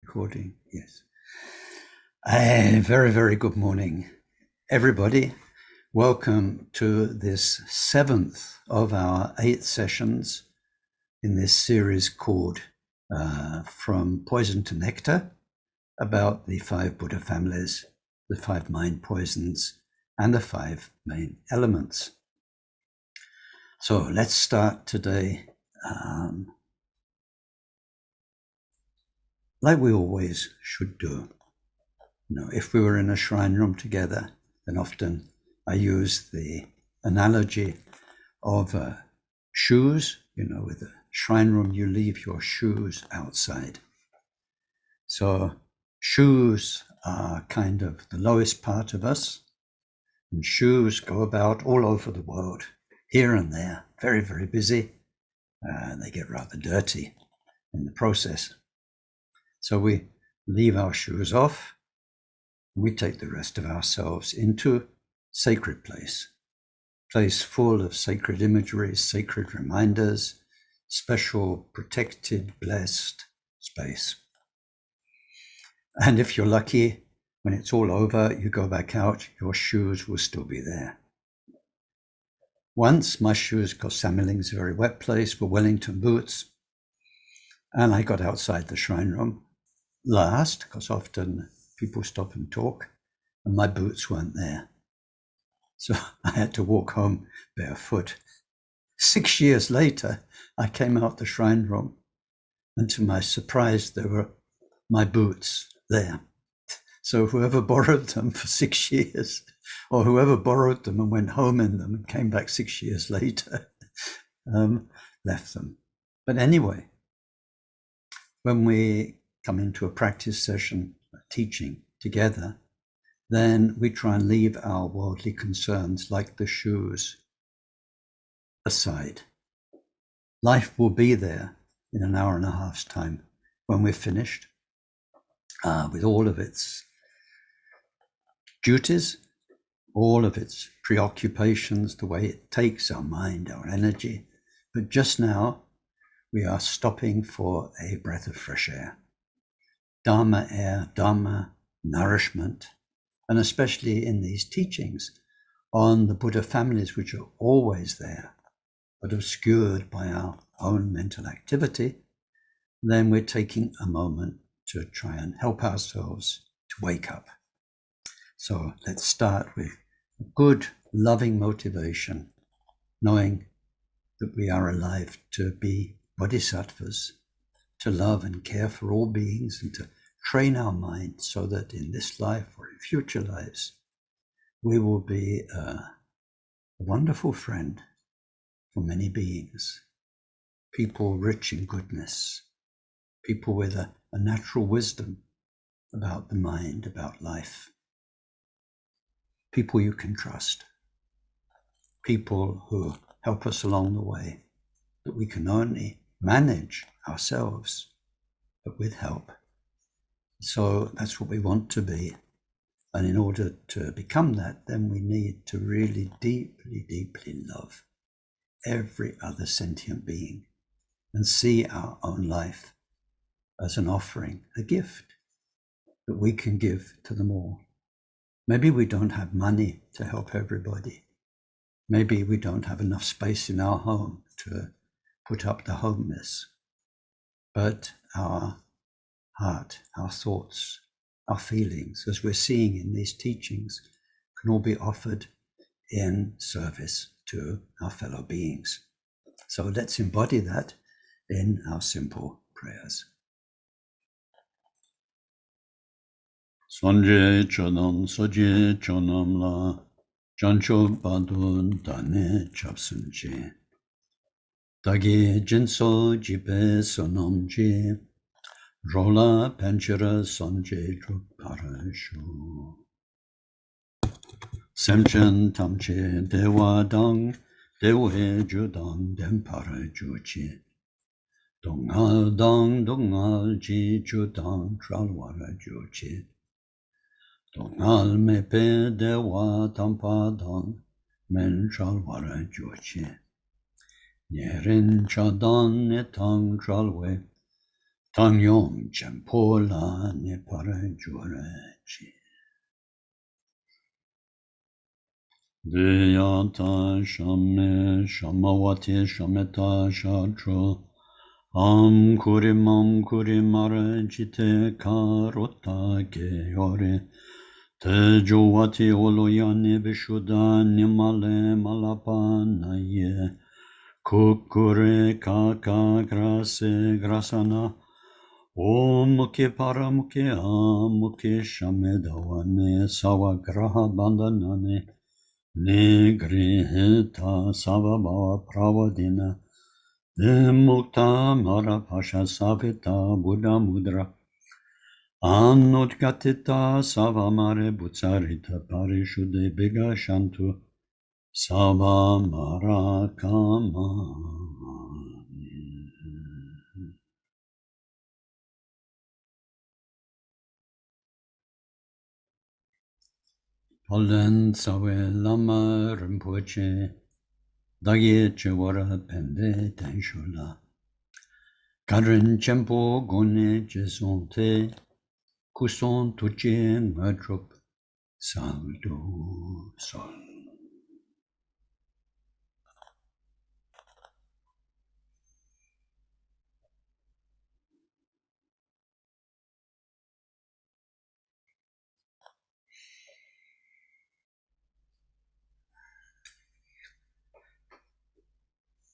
Recording, yes. A very, very good morning, everybody. Welcome to this 7th of our 8 sessions in this series called From Poison to Nectar, about the 5 Buddha families, the 5 mind poisons, and the 5 main elements. So let's start today like we always should do. If we were in a shrine room together, then often I use the analogy of shoes. With a shrine room, you leave your shoes outside. So shoes are kind of the lowest part of us, and shoes go about all over the world, here and there, very, very busy, and they get rather dirty in the process. So we leave our shoes off, and we take the rest of ourselves into sacred place full of sacred imagery, sacred reminders, special, protected, blessed space. And if you're lucky, when it's all over, you go back out, your shoes will still be there. Once my shoes, because Sammeling's a very wet place, were Wellington boots, and I got outside the shrine room last, because often people stop and talk, and my boots weren't there. So I had to walk home barefoot. 6 years later, I came out the shrine room, and to my surprise, there were my boots there. So whoever borrowed them for 6 years, or whoever borrowed them and went home in them and came back 6 years later, left them. But anyway, when we come into a practice session, a teaching together, then we try and leave our worldly concerns, like the shoes, aside. Life will be there in an hour and a half's time when we're finished with all of its duties, all of its preoccupations, the way it takes our mind, our energy. But just now, we are stopping for a breath of fresh air. Dharma air, Dharma nourishment, and especially in these teachings on the Buddha families, which are always there, but obscured by our own mental activity, then we're taking a moment to try and help ourselves to wake up. So let's start with a good, loving motivation, knowing that we are alive to be bodhisattvas, to love and care for all beings, and to train our mind so that in this life or in future lives, we will be a wonderful friend for many beings, people rich in goodness, people with a natural wisdom about the mind, about life, people you can trust, people who help us along the way, that we can only manage ourselves, but with help. So that's what we want to be. And in order to become that, then we need to really deeply, deeply love every other sentient being and see our own life as an offering, a gift that we can give to them all. Maybe we don't have money to help everybody. Maybe we don't have enough space in our home to put up the homeless. But our heart, our thoughts, our feelings, as we're seeing in these teachings, can all be offered in service to our fellow beings. So let's embody that in our simple prayers. Sonje chodam soje chonam la jancho badun dane chapsunje dagi jinso jibe sonamje rola panchara sonje druparasho semchen tamche dewa dang dewe judang dempara juche dongal ji judang tralwara juche dongal mepe dewa tampa dang men tralwara juche Nyeren chadan etang tralwe Tang yom champo la ne para jure chi. Deyata shame shamawati shameta shatro. Am kuri mara jite karota ke yore. Te jowati oloyane vishuddha nimale malapa naye. Kukure kaka grase grasana. Om mukhe para mukhe mukhe shamedawane sawagraha bandhanane. Nigrihita savabhava pravadina. Mukta mara pasha savita buddha mudra. Anudgatita savamare bhutsarita parishuddhe biga shantu savamara kama. Polen sawe lama rinpoche dagye chewara pende tenshula. Kadrin chempo gone jesonte kuson tuche ngadrup saldo sol.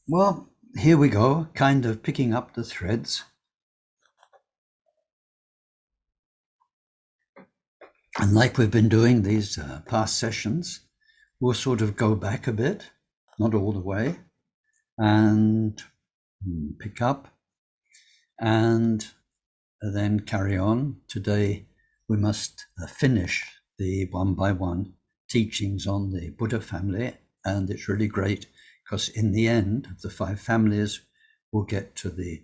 Well, here we go, kind of picking up the threads. And like we've been doing these past sessions, we'll sort of go back a bit, not all the way, and pick up and then carry on. Today, we must finish the one by one teachings on the Buddha family. And it's really great because in the end of the 5 families, we'll get to the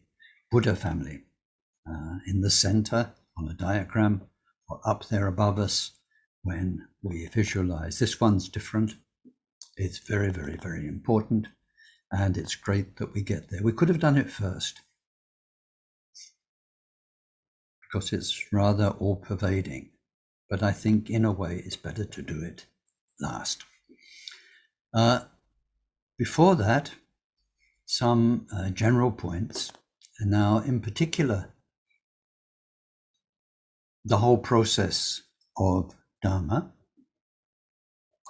Buddha family in the center on a diagram or up there above us when we visualize. This one's different. It's very, very, very important. And it's great that we get there. We could have done it first because it's rather all-pervading. But I think in a way it's better to do it last. Before that, some general points. And now in particular, the whole process of Dharma,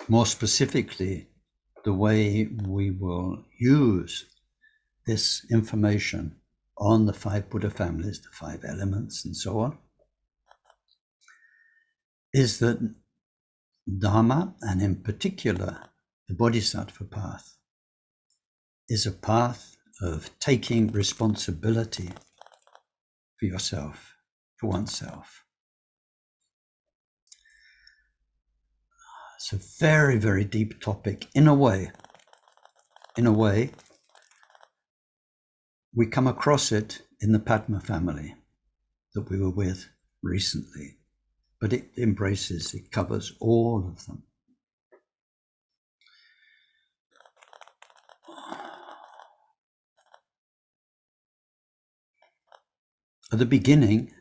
more specifically, the way we will use this information on the 5 Buddha families, the 5 elements and so on, is that Dharma, and in particular the Bodhisattva path, is a path of taking responsibility for yourself, for oneself. It's a very, very deep topic. In a way, we come across it in the Padma family that we were with recently, but it covers all of them. At the beginning,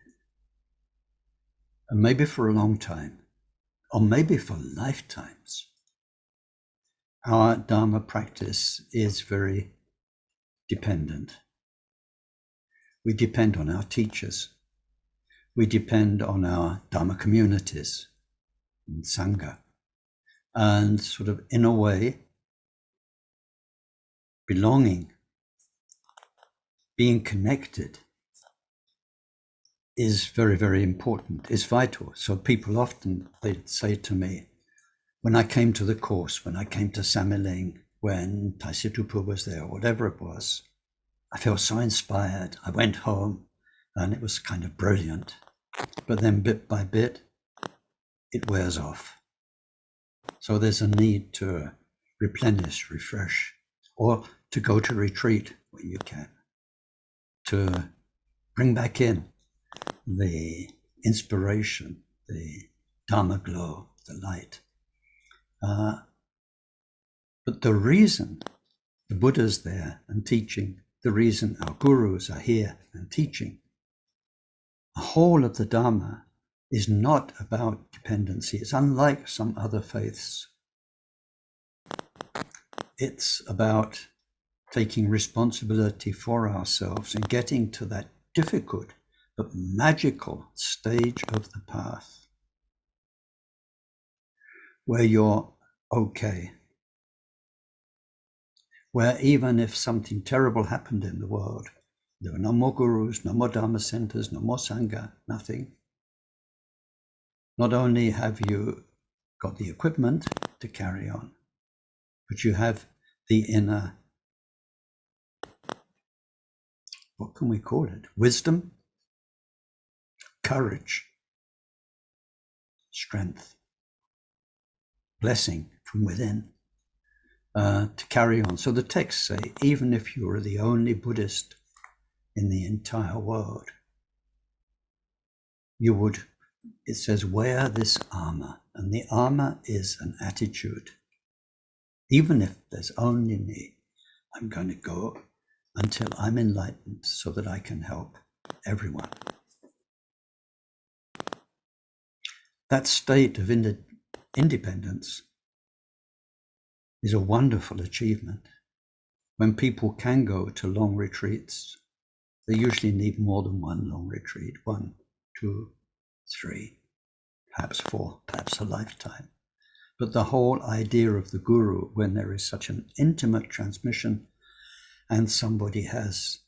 and maybe for a long time, or maybe for lifetimes, our Dharma practice is very dependent. We depend on our teachers. We depend on our Dharma communities and Sangha. And sort of in a way, belonging, being connected is very, very important, is vital. So people often, they say to me, when I came to the course, when I came to Samiling, when Taisitupa was there, whatever it was, I felt so inspired. I went home and it was kind of brilliant. But then bit by bit, it wears off. So there's a need to replenish, refresh, or to go to retreat when you can, to bring back in the inspiration, the Dharma glow, the light. But the reason the Buddha's there and teaching, the reason our gurus are here and teaching, The whole of the Dharma is not about dependency. It's unlike some other faiths. It's about taking responsibility for ourselves and getting to that difficult but magical stage of the path where you're okay, where even if something terrible happened in the world, there were no more gurus, no more Dharma centers, no more Sangha, nothing. Not only have you got the equipment to carry on, but you have the inner, what can we call it? Wisdom, courage, strength, blessing from within to carry on. So the texts say, even if you are the only Buddhist in the entire world, you would, it says, wear this armor. And the armor is an attitude. Even if there's only me, I'm going to go until I'm enlightened so that I can help everyone. That state of independence is a wonderful achievement. When people can go to long retreats, they usually need more than one long retreat, 1, 2, 3, perhaps 4, perhaps a lifetime. But the whole idea of the guru, when there is such an intimate transmission and somebody has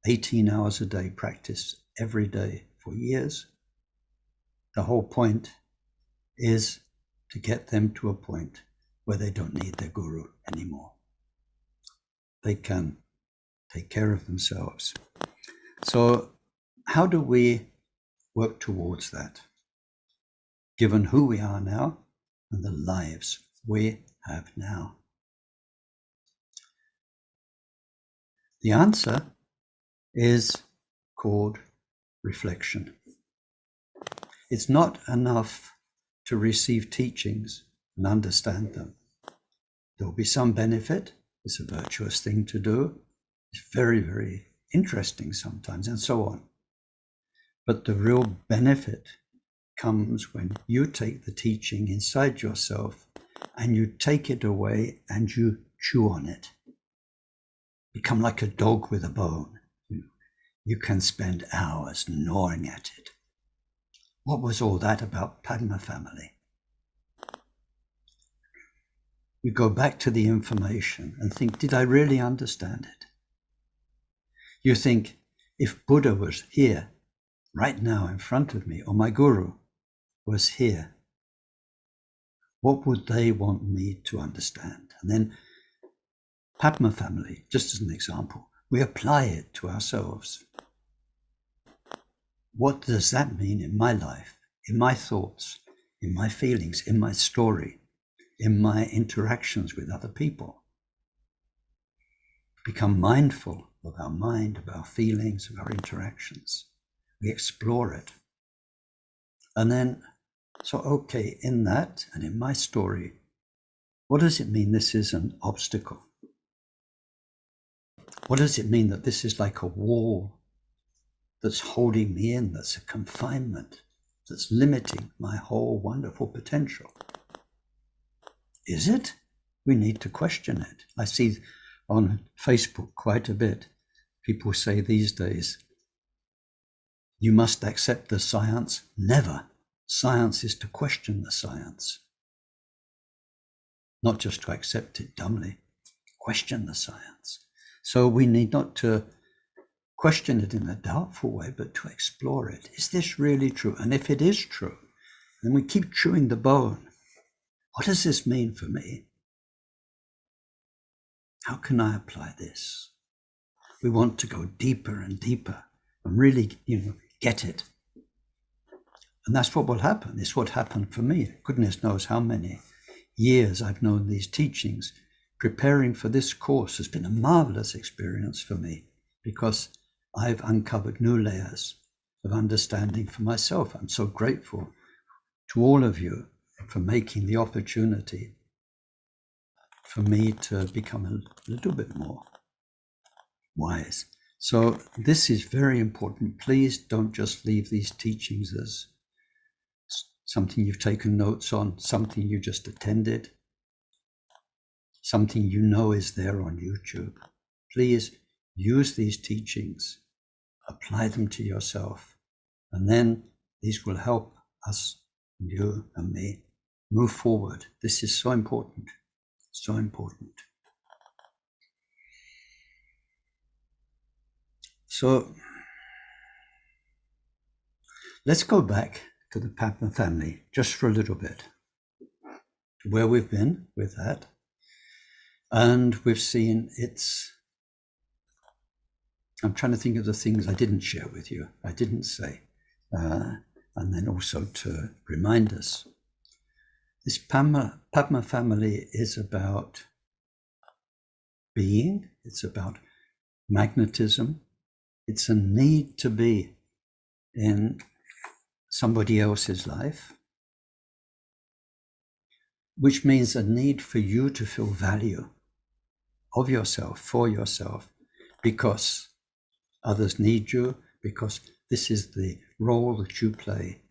18 hours a day practice every day for years, the whole point is to get them to a point where they don't need their guru anymore. They can take care of themselves. So how do we work towards that, given who we are now and the lives we have now? The answer is called reflection. It's not enough to receive teachings and understand them. There will be some benefit. It's a virtuous thing to do. It's very, very interesting sometimes, and so on. But the real benefit comes when you take the teaching inside yourself and you take it away and you chew on it. Become like a dog with a bone. You can spend hours gnawing at it. What was all that about Padma family? You go back to the information and think, did I really understand it? You think, if Buddha was here, right now in front of me, or my guru was here, what would they want me to understand? And then Padma family, just as an example, we apply it to ourselves. What does that mean in my life, in my thoughts, in my feelings, in my story, in my interactions with other people? Become mindful of our mind, of our feelings, of our interactions. We explore it. And then, so okay, in that and in my story, what does it mean this is an obstacle? What does it mean that this is like a wall that's holding me in, that's a confinement, that's limiting my whole wonderful potential? Is it? We need to question it. I see on Facebook quite a bit, people say these days, you must accept the science. Never. Science is to question the science. Not just to accept it dumbly, question the science. So we need not to question it in a doubtful way, but to explore it. Is this really true? And if it is true, then we keep chewing the bone. What does this mean for me? How can I apply this? We want to go deeper and deeper and really, get it. And that's what will happen. It's what happened for me. Goodness knows how many years I've known these teachings. Preparing for this course has been a marvelous experience for me because I've uncovered new layers of understanding for myself. I'm so grateful to all of you for making the opportunity for me to become a little bit more wise. So this is very important. Please don't just leave these teachings as something you've taken notes on, something you just attended, something you know is there on YouTube. Please use these teachings, apply them to yourself, and then these will help us, you and me, move forward. This is so important, so important. So let's go back to the Padma family just for a little bit, where we've been with that. And we've seen I'm trying to think of the things I didn't share with you, I didn't say, and then also to remind us. This Padma family is about being, it's about magnetism, it's a need to be in somebody else's life, which means a need for you to feel value of yourself, for yourself, because others need you, because this is the role that you play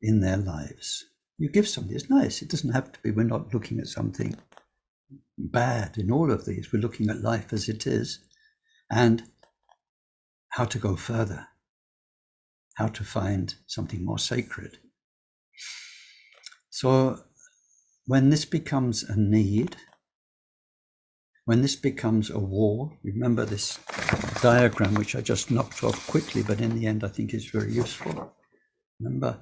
in their lives. You give something, it's nice. It doesn't have to be, we're not looking at something bad in all of these. We're looking at life as it is and how to go further, how to find something more sacred. So when this becomes a need, when this becomes a wall, remember this diagram, which I just knocked off quickly, but in the end I think is very useful. Remember,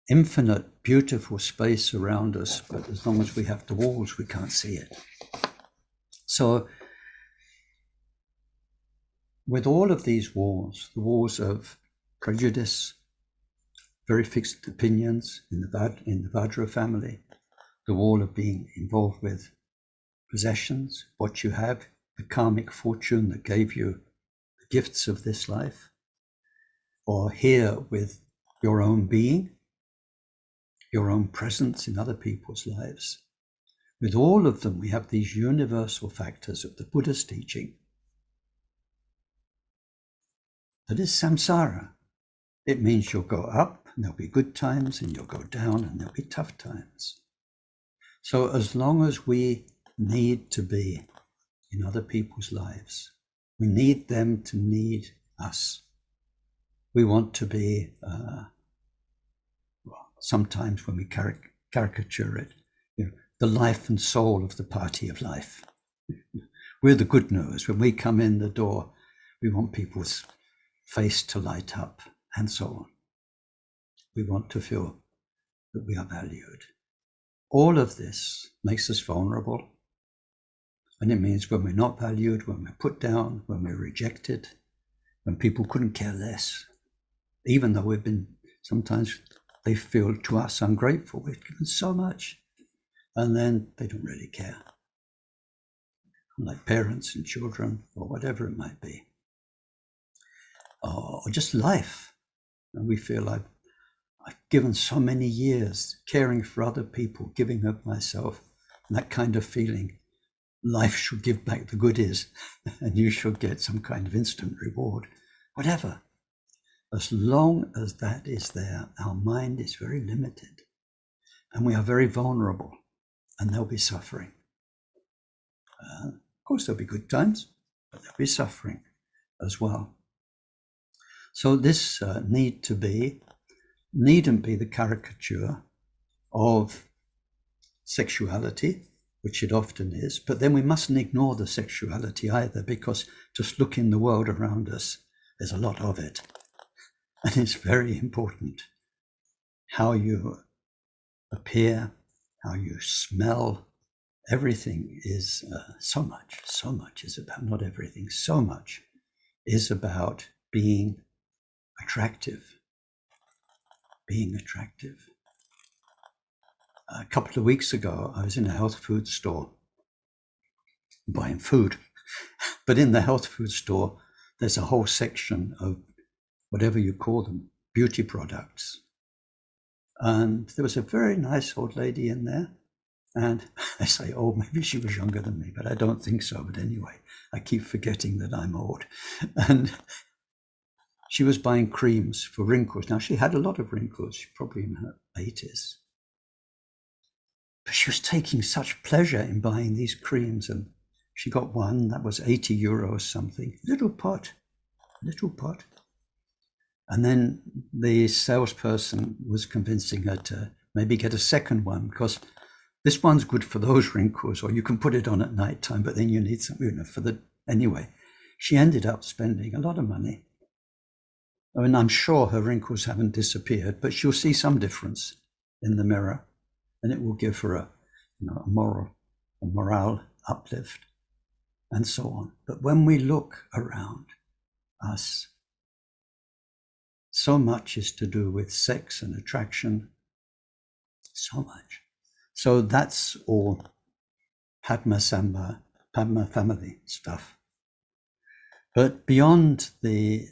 infinite, beautiful space around us, but as long as we have the walls, we can't see it. So with all of these walls, the walls of prejudice, very fixed opinions in the Vajra family, the wall of being involved with possessions, what you have, the karmic fortune that gave you the gifts of this life, or here with your own being, your own presence in other people's lives. With all of them, we have these universal factors of the Buddha's teaching. That is samsara. It means you'll go up and there'll be good times, and you'll go down and there'll be tough times. So as long as we need to be in other people's lives, we need them to need us. We want to be, sometimes when we caricature it, the life and soul of the party of life. We're the good news. When we come in the door, we want people's face to light up and so on. We want to feel that we are valued. All of this makes us vulnerable. And it means when we're not valued, when we're put down, when we're rejected, when people couldn't care less, even though we've been, sometimes they feel to us ungrateful. We've given so much, and then they don't really care. Like parents and children, or whatever it might be. Or just life. And we feel like I've given so many years caring for other people, giving up myself, and that kind of feeling. Life should give back the goodies, and you should get some kind of instant reward, whatever. As long as that is there, our mind is very limited, and we are very vulnerable, and there'll be suffering. Of course, there'll be good times, but there'll be suffering as well. So this needn't be the caricature of sexuality, which it often is, but then we mustn't ignore the sexuality either, because just look in the world around us, there's a lot of it. And it's very important how you appear, how you smell. Everything is so much is about, not everything, so much is about being attractive. Being attractive. A couple of weeks ago, I was in a health food store buying food, but in the health food store, there's a whole section of whatever you call them, beauty products. And there was a very nice old lady in there, And I say, oh, maybe she was younger than me, but I don't think so. But anyway, I keep forgetting that I'm old. And she was buying creams for wrinkles. Now, she had a lot of wrinkles. She's probably in her 80s. But she was taking such pleasure in buying these creams. And she got one that was 80 euros something. Little pot. And then the salesperson was convincing her to maybe get a second one, because this one's good for those wrinkles, or you can put it on at night time, but then you need something, for the, anyway. She ended up spending a lot of money. I mean, I'm sure her wrinkles haven't disappeared, but she'll see some difference in the mirror, and it will give her a morale uplift, and so on. But when we look around us, so much is to do with sex and attraction, so much. So that's all Padma family stuff. But beyond the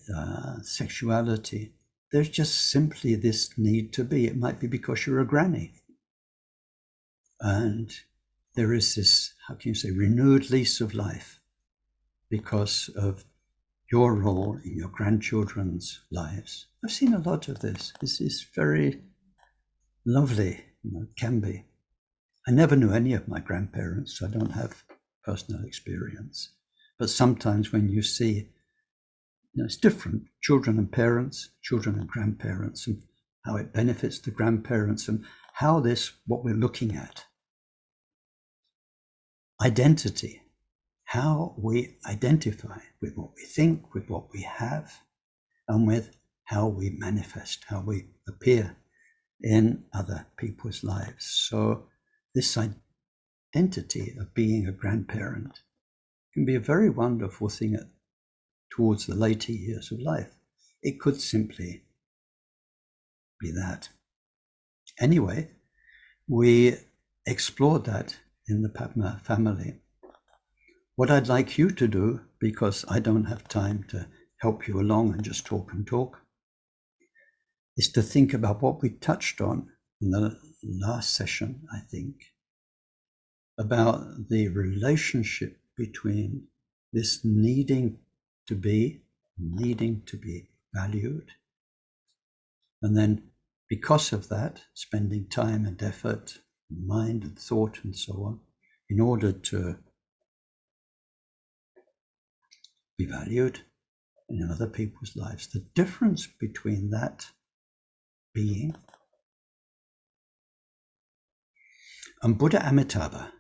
sexuality, there's just simply this need to be. It might be because you're a granny. And there is this, how can you say, renewed lease of life because of your role in your grandchildren's lives. I've seen a lot of this. This is very lovely, can be. I never knew any of my grandparents, so I don't have personal experience. But sometimes when you see, it's different, children and parents, children and grandparents, and how it benefits the grandparents, and how this, what we're looking at, identity, how we identify with what we think, with what we have, and with how we manifest, how we appear in other people's lives. So this identity of being a grandparent can be a very wonderful thing towards the later years of life. It could simply be that. Anyway, we explored that in the Padma family. What I'd like you to do, because I don't have time to help you along and just talk and talk, is to think about what we touched on in the last session, I think, about the relationship between this needing to be valued, and then because of that, spending time and effort, mind and thought and so on, in order to be valued in other people's lives. The difference between that being and Buddha Amitabha.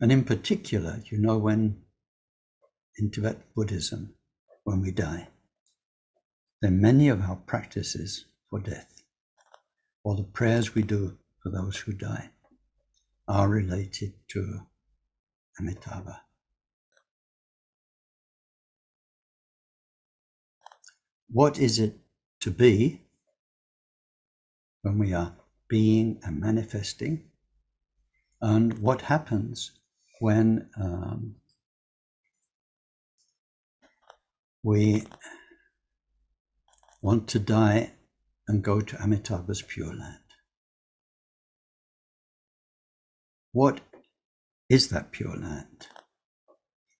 And in particular, when in Tibet Buddhism, when we die, then many of our practices for death, or the prayers we do for those who die, are related to Amitabha. What is it to be when we are being and manifesting? And what happens when we want to die and go to Amitabha's Pure Land? What is that Pure Land?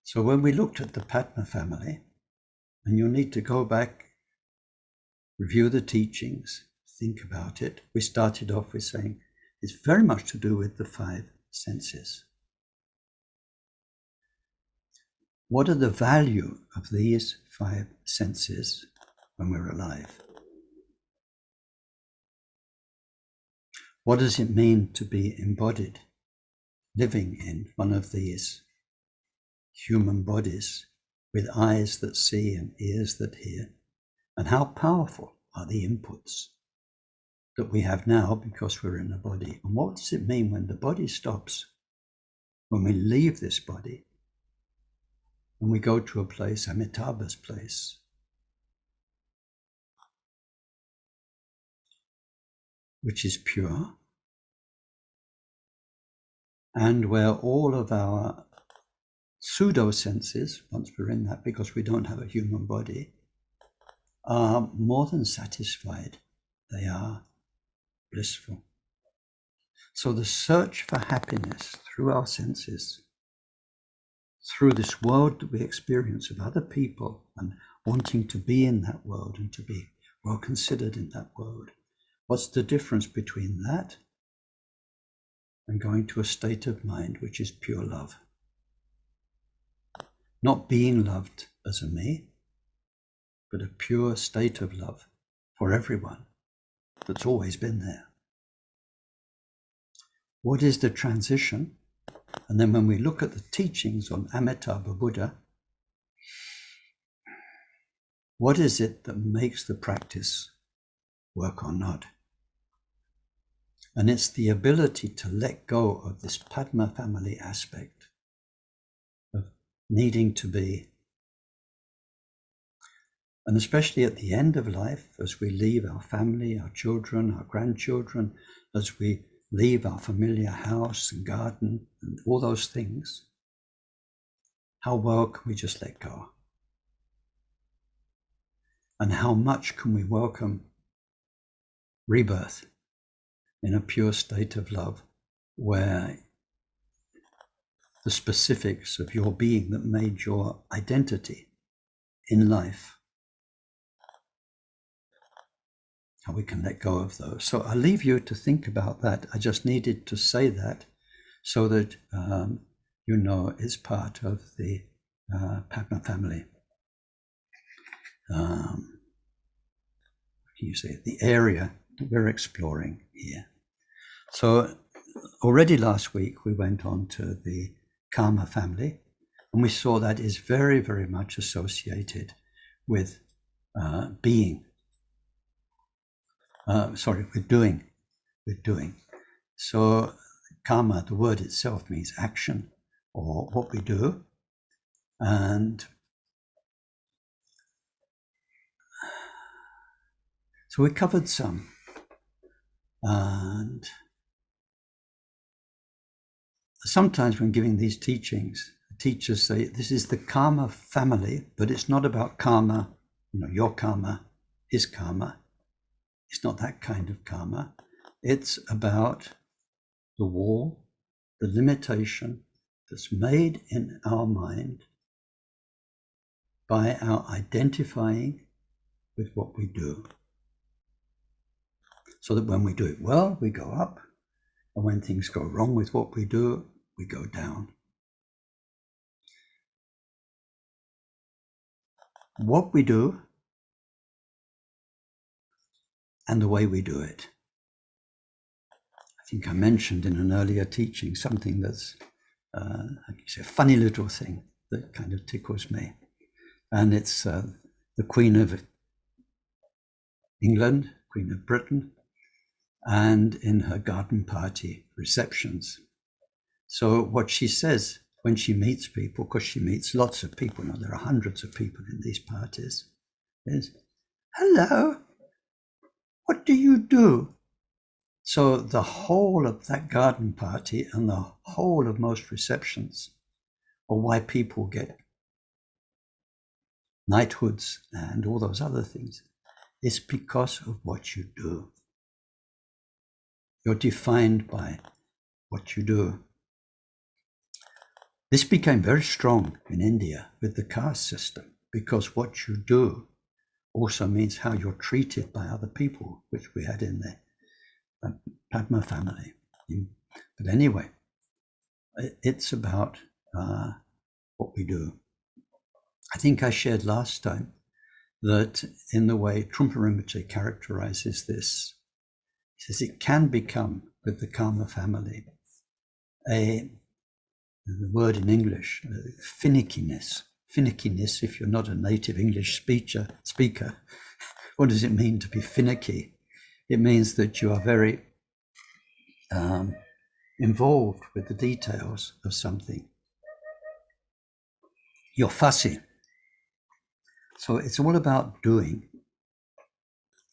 So when we looked at the Padma family, and you'll need to go back, review the teachings, think about it. We started off with saying it's very much to do with the 5 senses. What are the value of these 5 senses when we're alive? What does it mean to be embodied, living in one of these human bodies with eyes that see and ears that hear? And how powerful are the inputs that we have now because we're in a body? And what does it mean when the body stops, when we leave this body, and we go to a place, Amitabha's place, which is pure, and where all of our pseudo senses, once we're in that, because we don't have a human body, are more than satisfied they are blissful. So the search for happiness through our senses, through this world that we experience of other people and wanting to be in that world and to be well considered in that world. What's the difference between that and going to a state of mind which is pure love? Not being loved as a me, but a pure state of love for everyone that's always been there. What is the transition? And then when we look at the teachings on Amitabha Buddha, what is it that makes the practice work or not? And it's the ability to let go of this Padma family aspect of needing to be. And especially at the end of life, as we leave our family, our children, our grandchildren, as we leave our familiar house and garden and all those things, how well can we just let go? And how much can we welcome rebirth in a pure state of love, where the specifics of your being that made your identity in life, how we can let go of those. So I'll leave you to think about that. I just needed to say that so that you know it's part of the Padma family. You say the area that we're exploring here. So already last week we went on to the Karma family, and we saw that is very, very much associated with being. With doing. So karma, the word itself, means action or what we do. And so we covered some. And sometimes when giving these teachings, the teachers say, this is the karma family, but it's not about karma, your karma, his karma. It's not that kind of karma. It's about the wall, the limitation that's made in our mind by our identifying with what we do. So that when we do it well, we go up, and when things go wrong with what we do, we go down. What we do and the way we do it. I think I mentioned in an earlier teaching something that's a funny little thing that kind of tickles me. And it's the Queen of England, Queen of Britain, and in her garden party receptions. So what she says when she meets people, because she meets lots of people, there are hundreds of people in these parties, is, hello, what do you do? So the whole of that garden party and the whole of most receptions, or why people get knighthoods and all those other things, is because of what you do. You're defined by what you do. This became very strong in India with the caste system, because what you do also means how you're treated by other people, which we had in the Padma family. But anyway, it's about what we do. I think I shared last time that in the way Trungpa Rinpoche characterizes this, he says it can become, with the Karma family, the word in English, finickiness. Finickiness, if you're not a native English speaker, what does it mean to be finicky? It means that you are very involved with the details of something. You're fussy. So it's all about doing.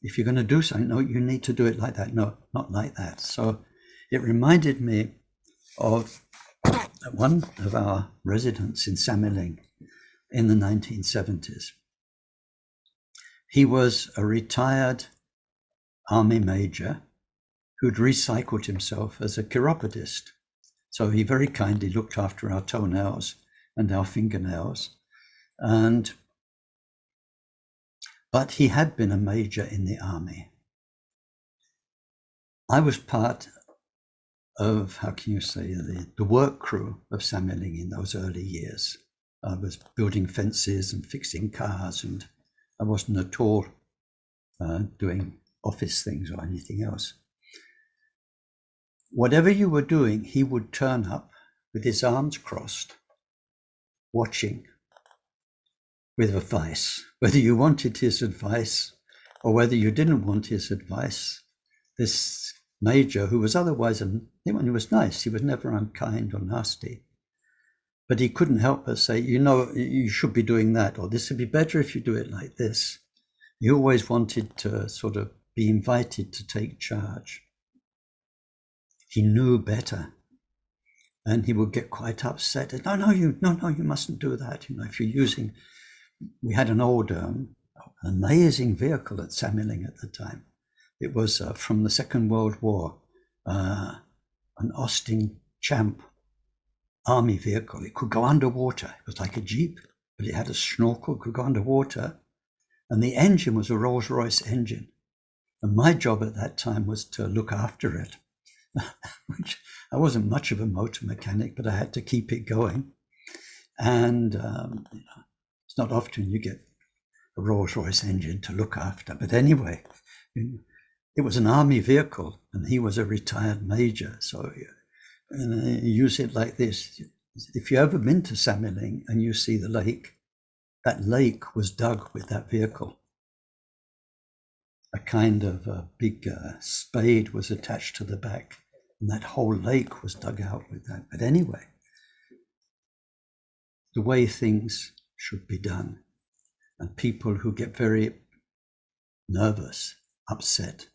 If you're going to do something, no, you need to do it like that. No, not like that. So it reminded me of one of our residents in Samiling in the 1970s. He was a retired army major who'd recycled himself as a chiropodist. So he very kindly looked after our toenails and our fingernails. But he had been a major in the army. I was part of, how can you say, the work crew of Samiling in those early years. I was building fences and fixing cars, and I wasn't at all doing office things or anything else. Whatever you were doing, he would turn up with his arms crossed, watching with advice. Whether you wanted his advice or whether you didn't want his advice, this major, who was otherwise, he was nice, he was never unkind or nasty, but he couldn't help but say, you should be doing that, or this would be better if you do it like this. He always wanted to sort of be invited to take charge. He knew better, and he would get quite upset. No, you mustn't do that. If you're using, we had an old, amazing vehicle at Samiling at the time. It was from the Second World War, an Austin Champ army vehicle. It could go underwater. It was like a Jeep, but it had a snorkel, could go underwater. And the engine was a Rolls-Royce engine. And my job at that time was to look after it, which I wasn't much of a motor mechanic, but I had to keep it going. And it's not often you get a Rolls-Royce engine to look after. But anyway, it was an army vehicle, and he was a retired major. So use it like this. If you've ever been to Samiling and you see the lake, that lake was dug with that vehicle. A kind of a big spade was attached to the back, and that whole lake was dug out with that. But anyway, the way things should be done, and people who get very nervous, upset,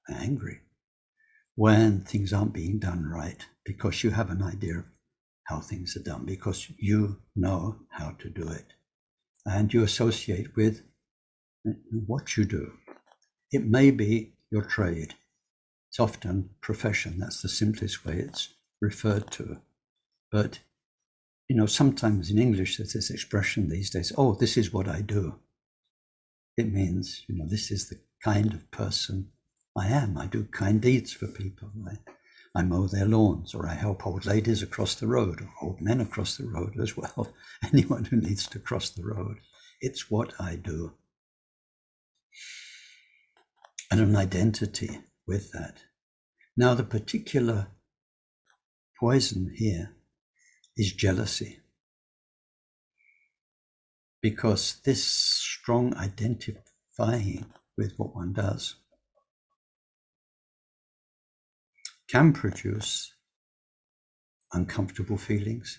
angry when things aren't being done right, because you have an idea of how things are done, because you know how to do it, and you associate with what you do. It may be your trade. It's often profession. That's the simplest way it's referred to. But, sometimes in English there's this expression these days, oh, this is what I do. It means, this is the kind of person I am. I do kind deeds for people. I mow their lawns, or I help old ladies across the road, or old men across the road as well. Anyone who needs to cross the road. It's what I do. And an identity with that. Now, the particular poison here is jealousy. Because this strong identifying with what one does can produce uncomfortable feelings,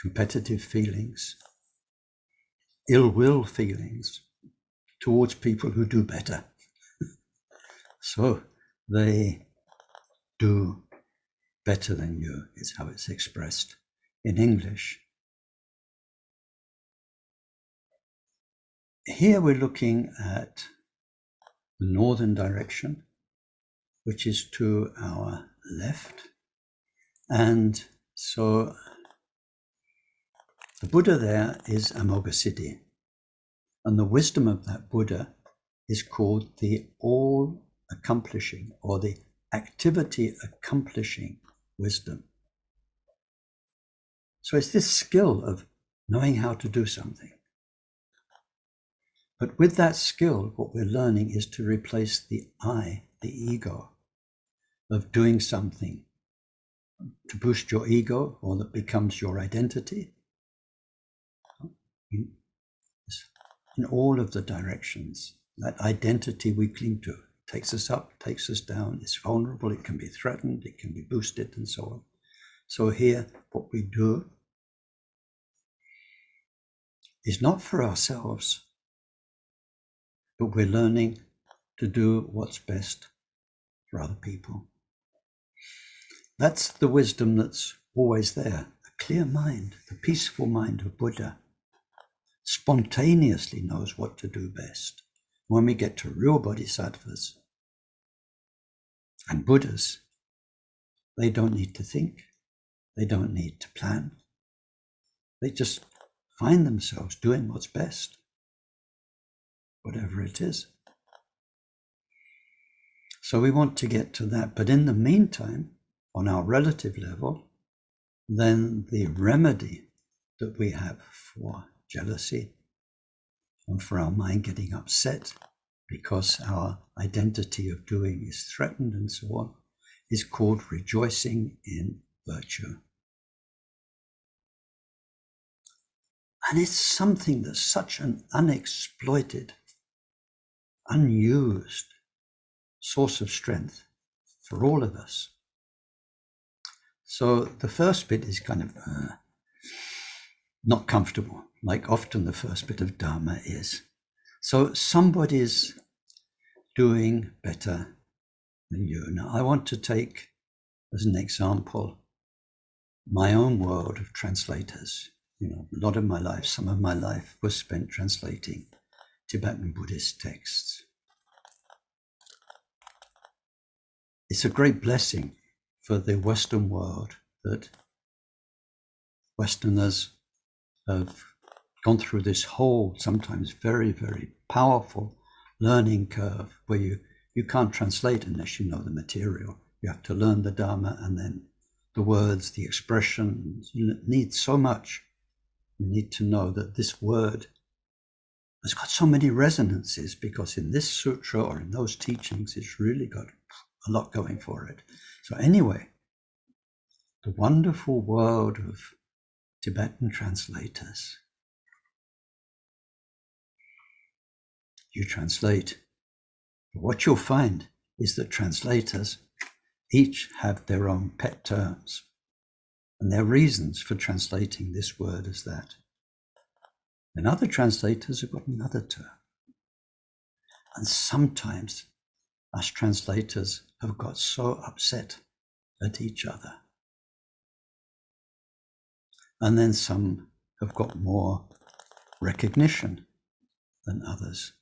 competitive feelings, ill will feelings towards people who do better. So they do better than you, is how it's expressed in English. Here we're looking at the northern direction, which is to our left. And so the Buddha there is Amoghasiddhi. And the wisdom of that Buddha is called the all-accomplishing, or the activity-accomplishing wisdom. So it's this skill of knowing how to do something. But with that skill, what we're learning is to replace the I, the ego, of doing something to boost your ego, or that becomes your identity. In all of the directions, that identity we cling to takes us up, takes us down, it's vulnerable, it can be threatened, it can be boosted, and so on. So here, what we do is not for ourselves, but we're learning to do what's best for other people. That's the wisdom that's always there. A clear mind, the peaceful mind of Buddha, spontaneously knows what to do best. When we get to real bodhisattvas, And Buddhas, they don't need to think. They don't need to plan. They just find themselves doing what's best, whatever it is. So we want to get to that. But in the meantime, on our relative level, then the remedy that we have for jealousy and for our mind getting upset because our identity of doing is threatened and so on, is called rejoicing in virtue. And it's something that's such an unexploited, unused source of strength for all of us. So the first bit is kind of not comfortable, like often the first bit of Dharma is. So somebody's doing better than you. Now, I want to take as an example my own world of translators. You know, a lot of my life, some of my life was spent translating Tibetan Buddhist texts. It's a great blessing for the Western world that Westerners have gone through this whole, sometimes very, very powerful learning curve where you can't translate unless you know the material. You have to learn the Dharma and then the words, the expressions. You need so much. You need to know that this word has got so many resonances because in this sutra or in those teachings, it's really got a lot going for it. So anyway, the wonderful world of Tibetan translators. You translate. But what you'll find is that translators each have their own pet terms and their reasons for translating this word as that. And other translators have got another term. And sometimes us translators have got so upset at each other. And then some have got more recognition than others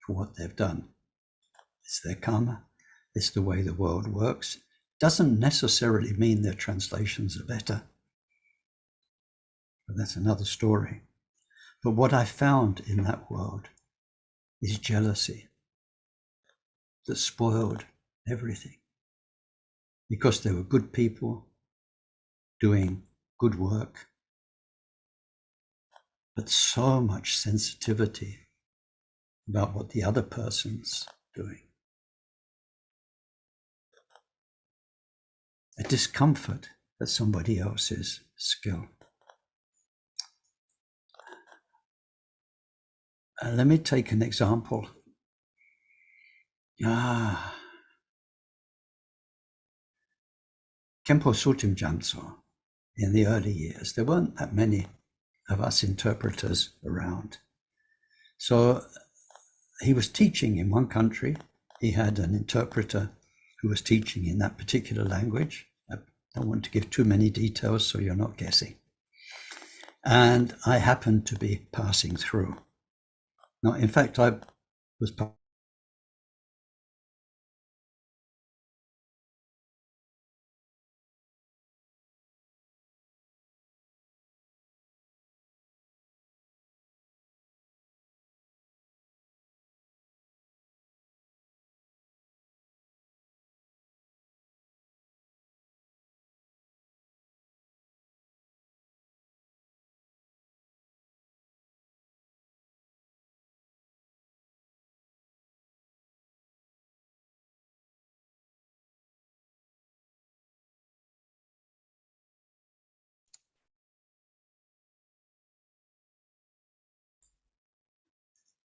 for what they've done. It's their karma. It's the way the world works. Doesn't necessarily mean their translations are better. But that's another story. But what I found in that world is jealousy that spoiled everything. Because they were good people doing good work, but so much sensitivity about what the other person's doing. A discomfort at somebody else's skill. Let me take an example. Khenpo Sutim Jamso, in the early years, there weren't that many of us interpreters around. So he was teaching in one country. He had an interpreter who was teaching in that particular language. I don't want to give too many details so you're not guessing. And I happened to be passing through. Now, in fact, I was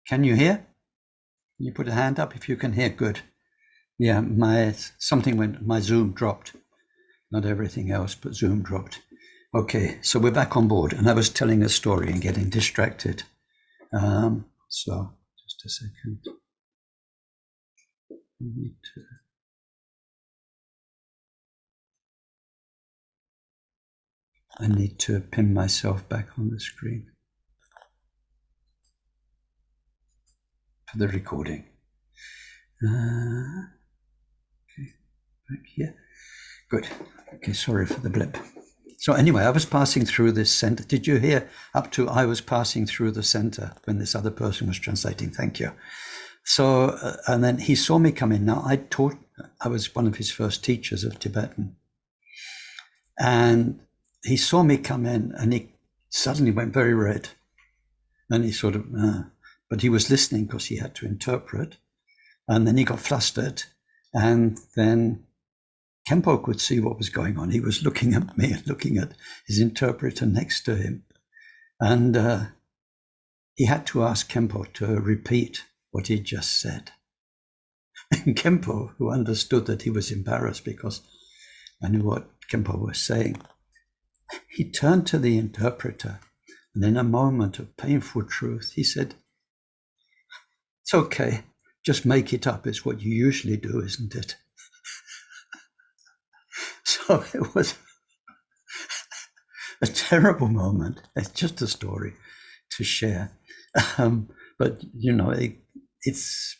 Can you hear? Can you put a hand up if you can hear? Good. Yeah, my Zoom dropped. Not everything else, but Zoom dropped. Okay, so we're back on board, and I was telling a story and getting distracted. So just a second. I need to pin myself back on the screen for the recording. Okay, back here. Good. Okay, sorry for the blip. So anyway, I was passing through this center. Did you hear up to I was passing through the center when this other person was translating? Thank you. So, and then he saw me come in. Now, I was one of his first teachers of Tibetan. And he saw me come in and he suddenly went very red. And he sort of, but he was listening because he had to interpret. And then he got flustered. And then Khenpo could see what was going on. He was looking at me and looking at his interpreter next to him. And he had to ask Khenpo to repeat what he just said. And Khenpo, who understood that he was embarrassed because I knew what Khenpo was saying, he turned to the interpreter and in a moment of painful truth, he said, "It's okay, just make it up. It's what you usually do, isn't it?" So it was a terrible moment. It's just a story to share. But, you know, it's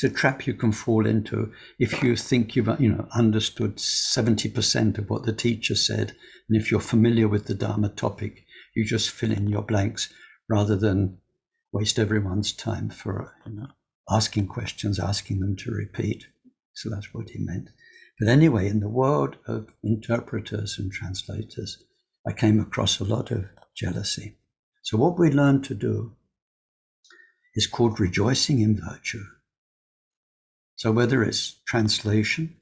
a trap you can fall into if you think you've understood 70% of what the teacher said. And if you're familiar with the Dharma topic, you just fill in your blanks rather than waste everyone's time for asking questions, asking them to repeat. So that's what he meant. But anyway, in the world of interpreters and translators, I came across a lot of jealousy. So what we learn to do is called rejoicing in virtue. So whether it's translation,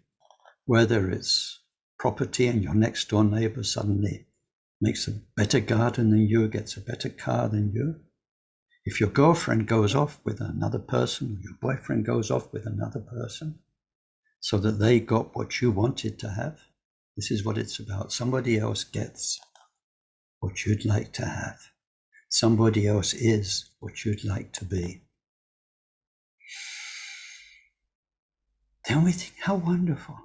whether it's property and your next door neighbor suddenly makes a better garden than you, gets a better car than you, if your girlfriend goes off with another person, or your boyfriend goes off with another person, so that they got what you wanted to have, this is what it's about. Somebody else gets what you'd like to have. Somebody else is what you'd like to be. Then we think, how wonderful.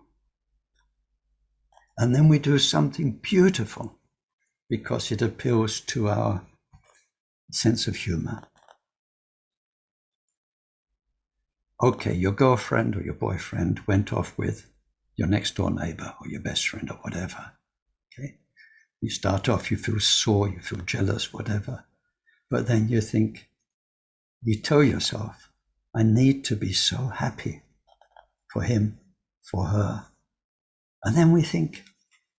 And then we do something beautiful because it appeals to our sense of humor. Okay, your girlfriend or your boyfriend went off with your next door neighbor or your best friend or whatever. Okay, you start off, you feel sore, you feel jealous, whatever. But then you think, you tell yourself, I need to be so happy for him, for her. And then we think,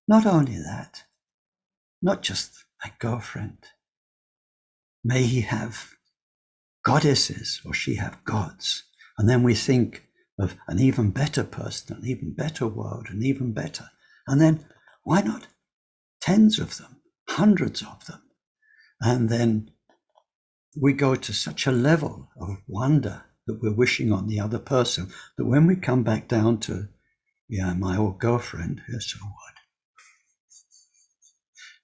not only that, not just my girlfriend, may he have goddesses or she have gods. And then we think of an even better person, an even better world, an even better. And then why not tens of them, hundreds of them? And then we go to such a level of wonder that we're wishing on the other person that when we come back down to, my old girlfriend, so what?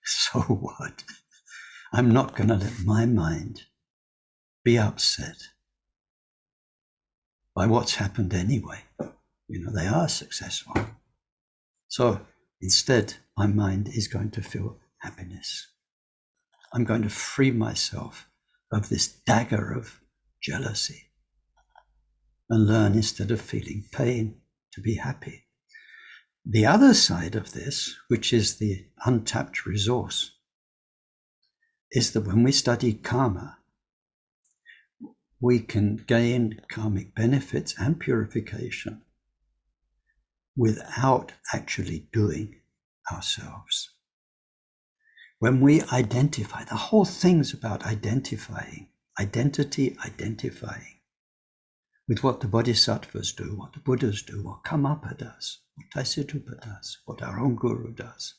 So what? I'm not going to let my mind be upset by what's happened anyway. They are successful. So instead, my mind is going to feel happiness. I'm going to free myself of this dagger of jealousy and learn, instead of feeling pain, to be happy. The other side of this, which is the untapped resource, is that when we study karma, we can gain karmic benefits and purification without actually doing ourselves. When we identify, the whole thing's about identifying, identifying with what the bodhisattvas do, what the Buddhas do, what Karmapa does, what Taisattupa does, what our own guru does.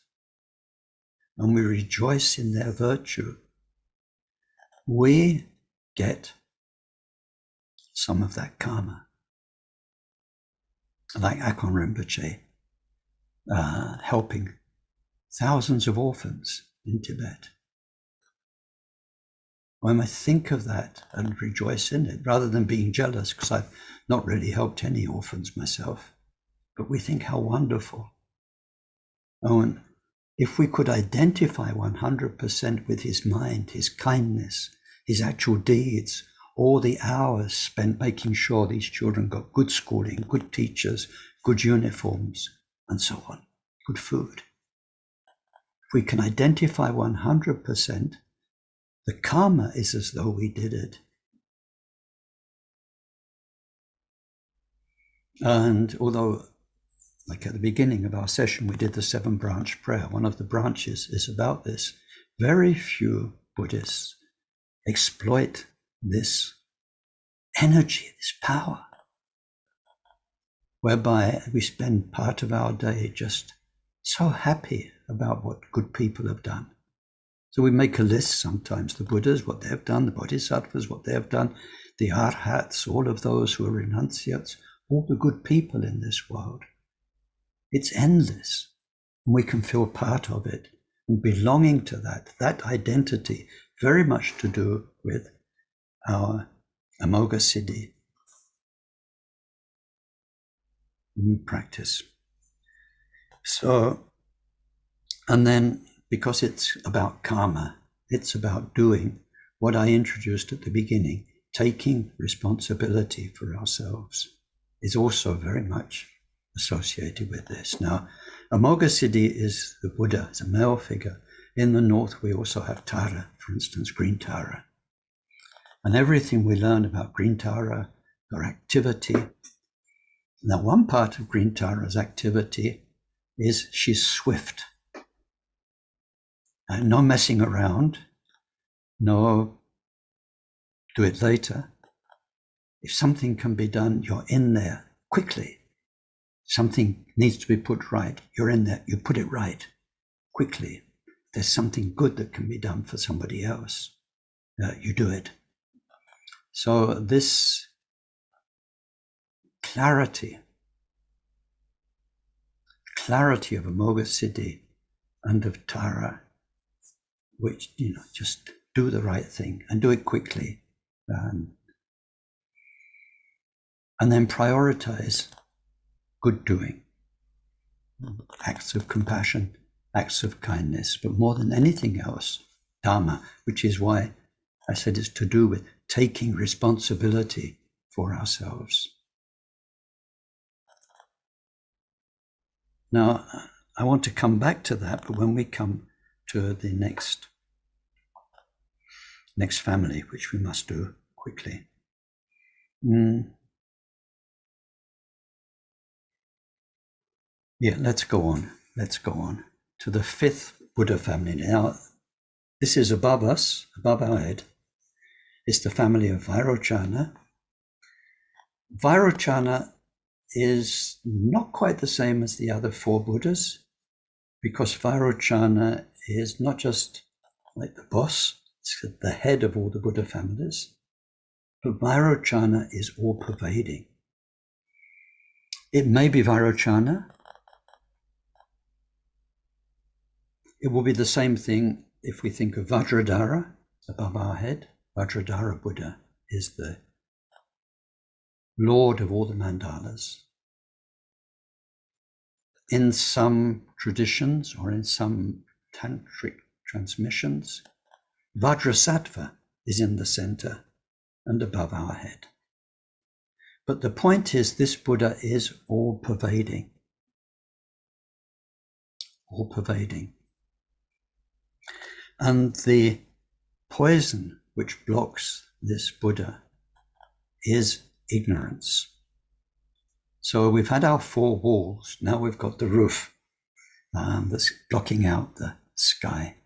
And we rejoice in their virtue. We get some of that karma. Like Akon Rinpoche, helping thousands of orphans in Tibet. When I think of that and rejoice in it, rather than being jealous, because I've not really helped any orphans myself, but we think how wonderful. And if we could identify 100% with his mind, his kindness, his actual deeds, all the hours spent making sure these children got good schooling, good teachers, good uniforms, and so on, good food. If we can identify 100%, the karma is as though we did it. And although, like at the beginning of our session, we did the 7-branch prayer, one of the branches is about this. Very few Buddhists exploit this energy, this power, whereby we spend part of our day just so happy about what good people have done. So we make a list sometimes, the Buddhas, what they have done, the Bodhisattvas, what they have done, the Arhats, all of those who are renunciates, all the good people in this world. It's endless. And we can feel part of it and belonging to that identity, very much to do with our Amoga Siddhi practice. So, and then because it's about karma, it's about doing what I introduced at the beginning, taking responsibility for ourselves is also very much associated with this. Now, Amoga Siddhi is the Buddha, it's a male figure. In the north, we also have Tara, for instance, green Tara. And everything we learn about green Tara, her activity. Now, one part of green Tara's activity is she's swift. And no messing around, no do it later. If something can be done, you're in there quickly. Something needs to be put right, you're in there, you put it right quickly. There's something good that can be done for somebody else, you do it. So this clarity of Amoga Siddhi and of Tara, which, just do the right thing and do it quickly. And then prioritize good doing, acts of compassion, acts of kindness, but more than anything else, Dharma, which is why I said it's to do with taking responsibility for ourselves. Now, I want to come back to that, but when we come to the next family, which we must do quickly. Yeah, let's go on to the 5th Buddha family. Now, this is above us, above our head. It's the family of Vairochana. Vairochana is not quite the same as the other 4 Buddhas, because Vairochana is not just like the boss, it's the head of all the Buddha families, but Vairochana is all-pervading. It may be Vairochana. It will be the same thing if we think of Vajradhara above our head. Vajradhara Buddha is the Lord of all the mandalas. In some traditions or in some tantric transmissions, Vajrasattva is in the center and above our head. But the point is, this Buddha is all-pervading. All-pervading. And the poison which blocks this Buddha is ignorance. So we've had our 4 walls, now we've got the roof that's blocking out the sky.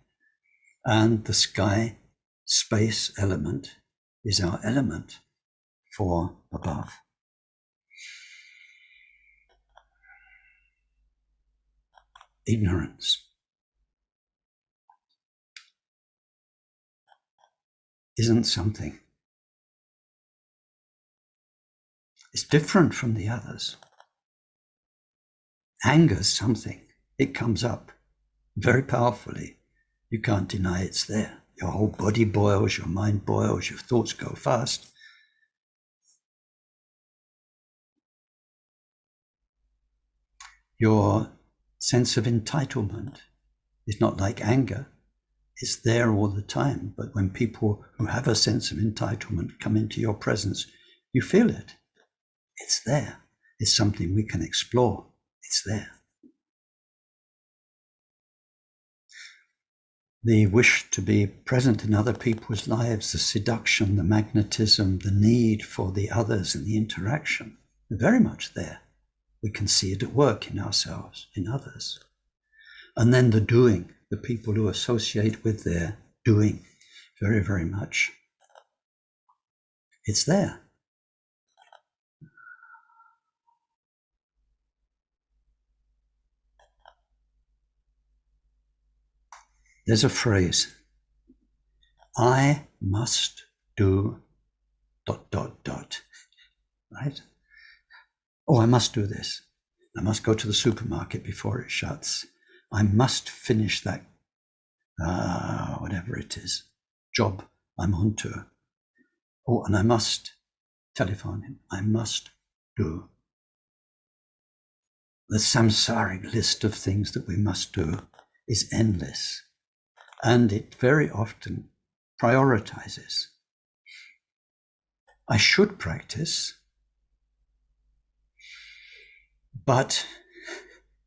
And the sky space element is our element for above. Ignorance isn't something. It's different from the others. Anger's something. It comes up very powerfully. You can't deny it's there. Your whole body boils, your mind boils, your thoughts go fast. Your sense of entitlement is not like anger. It's there all the time. But when people who have a sense of entitlement come into your presence, you feel it. It's there. It's something we can explore. It's there. The wish to be present in other people's lives, the seduction, the magnetism, the need for the others and the interaction, are very much there. We can see it at work in ourselves, in others. And then the doing, the people who associate with their doing very, very much. It's there. There's a phrase, I must do ... right? Oh, I must do this. I must go to the supermarket before it shuts. I must finish that, whatever it is, job I'm on to. Oh, and I must telephone him. I must do. The samsaric list of things that we must do is endless. And it very often prioritizes. I should practice, but ...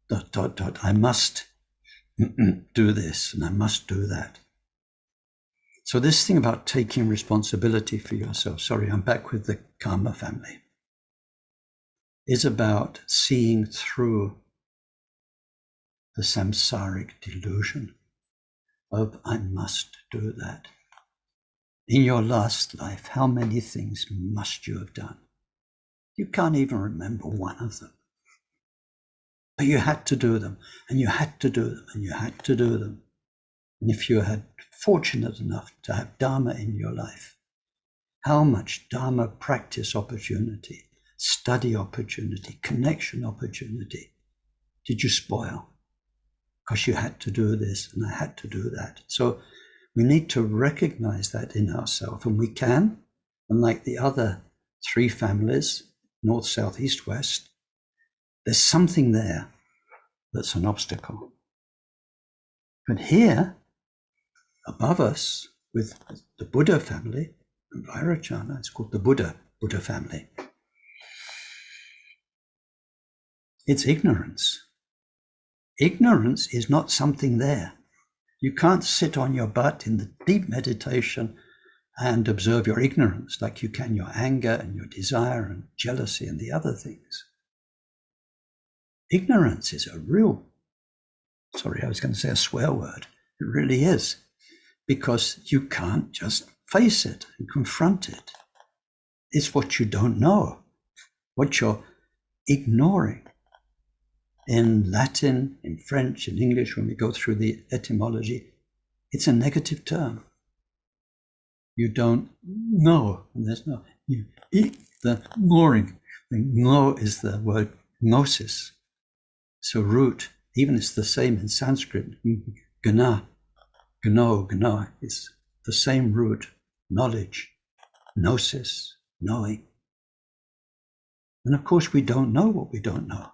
I must do this and I must do that. So this thing about taking responsibility for yourself, sorry, I'm back with the karma family, is about seeing through the samsaric delusion of I must do that. In your last life, how many things must you have done? You can't even remember one of them. But you had to do them, and you had to do them, and you had to do them. And if you had fortunate enough to have Dharma in your life, how much Dharma practice opportunity, study opportunity, connection opportunity did you spoil? Because you had to do this and I had to do that. So we need to recognize that in ourselves, and we can, unlike the other three families, north, south, east, west, there's something there that's an obstacle. But here, above us, with the Buddha family, and Vairocana, it's called the Buddha family. It's ignorance. Ignorance is not something there. You can't sit on your butt in the deep meditation and observe your ignorance like you can your anger and your desire and jealousy and the other things. Ignorance is a real, sorry, I was going to say a swear word. It really is, because you can't just face it and confront it. It's what you don't know, what you're ignoring. In Latin, in French, in English, when we go through the etymology, it's a negative term. You don't know, and there's no, you eat the ignoring. The know is the word gnosis. So root, even it's the same in Sanskrit, gna, gna is the same root, knowledge, gnosis, knowing. And of course we don't know what we don't know.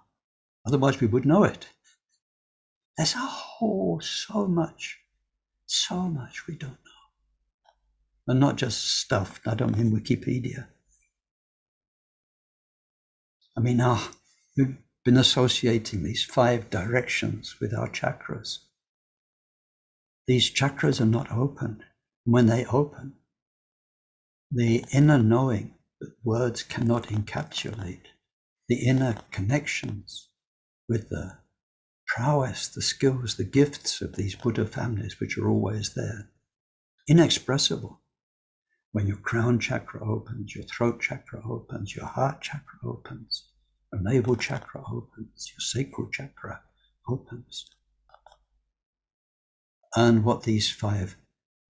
Otherwise we would know it. There's so much we don't know. And not just stuff, I don't mean Wikipedia. I mean, we've been associating these 5 directions with our chakras. These chakras are not open. When they open, the inner knowing that words cannot encapsulate, the inner connections with the prowess, the skills, the gifts of these Buddha families, which are always there, inexpressible. When your crown chakra opens, your throat chakra opens, your heart chakra opens, your navel chakra opens, your sacral chakra opens. And what these 5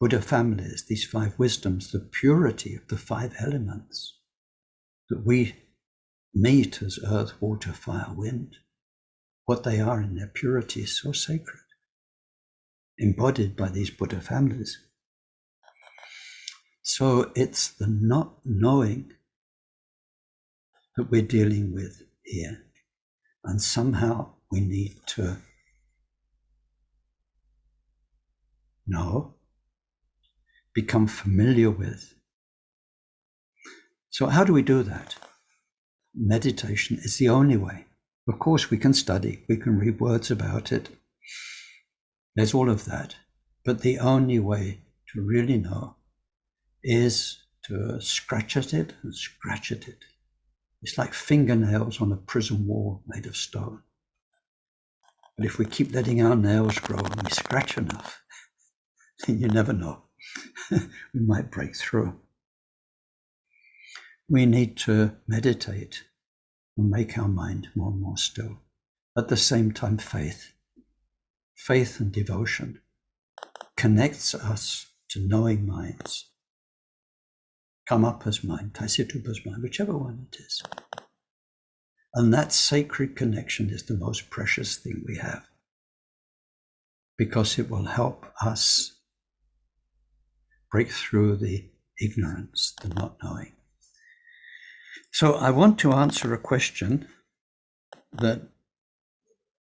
Buddha families, these 5 wisdoms, the purity of the 5 elements that we meet as earth, water, fire, wind, what they are in their purity is so sacred, embodied by these Buddha families. So it's the not knowing that we're dealing with here. And somehow we need to know, become familiar with. So how do we do that? meditation is the only way. Of course, we can study, we can read words about it. There's all of that. But the only way to really know is to scratch at it and scratch at it. It's like fingernails on a prison wall made of stone. But if we keep letting our nails grow and we scratch enough, then you never know. We might break through. We need to meditate and make our mind more and more still. At the same time, faith and devotion connects us to knowing minds. Kamapa's mind, Taisitupa's mind, whichever one it is. And that sacred connection is the most precious thing we have, because it will help us break through the ignorance, the not knowing. So I want to answer a question that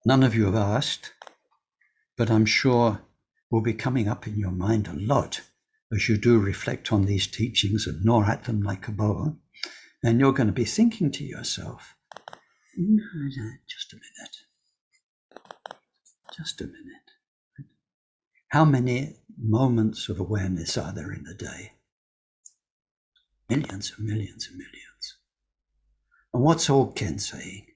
none of you have asked, but I'm sure will be coming up in your mind a lot as you do reflect on these teachings and gnaw at them like a bone. And you're going to be thinking to yourself, just a minute. How many moments of awareness are there in a day? Millions and millions and millions. And what's old Ken saying?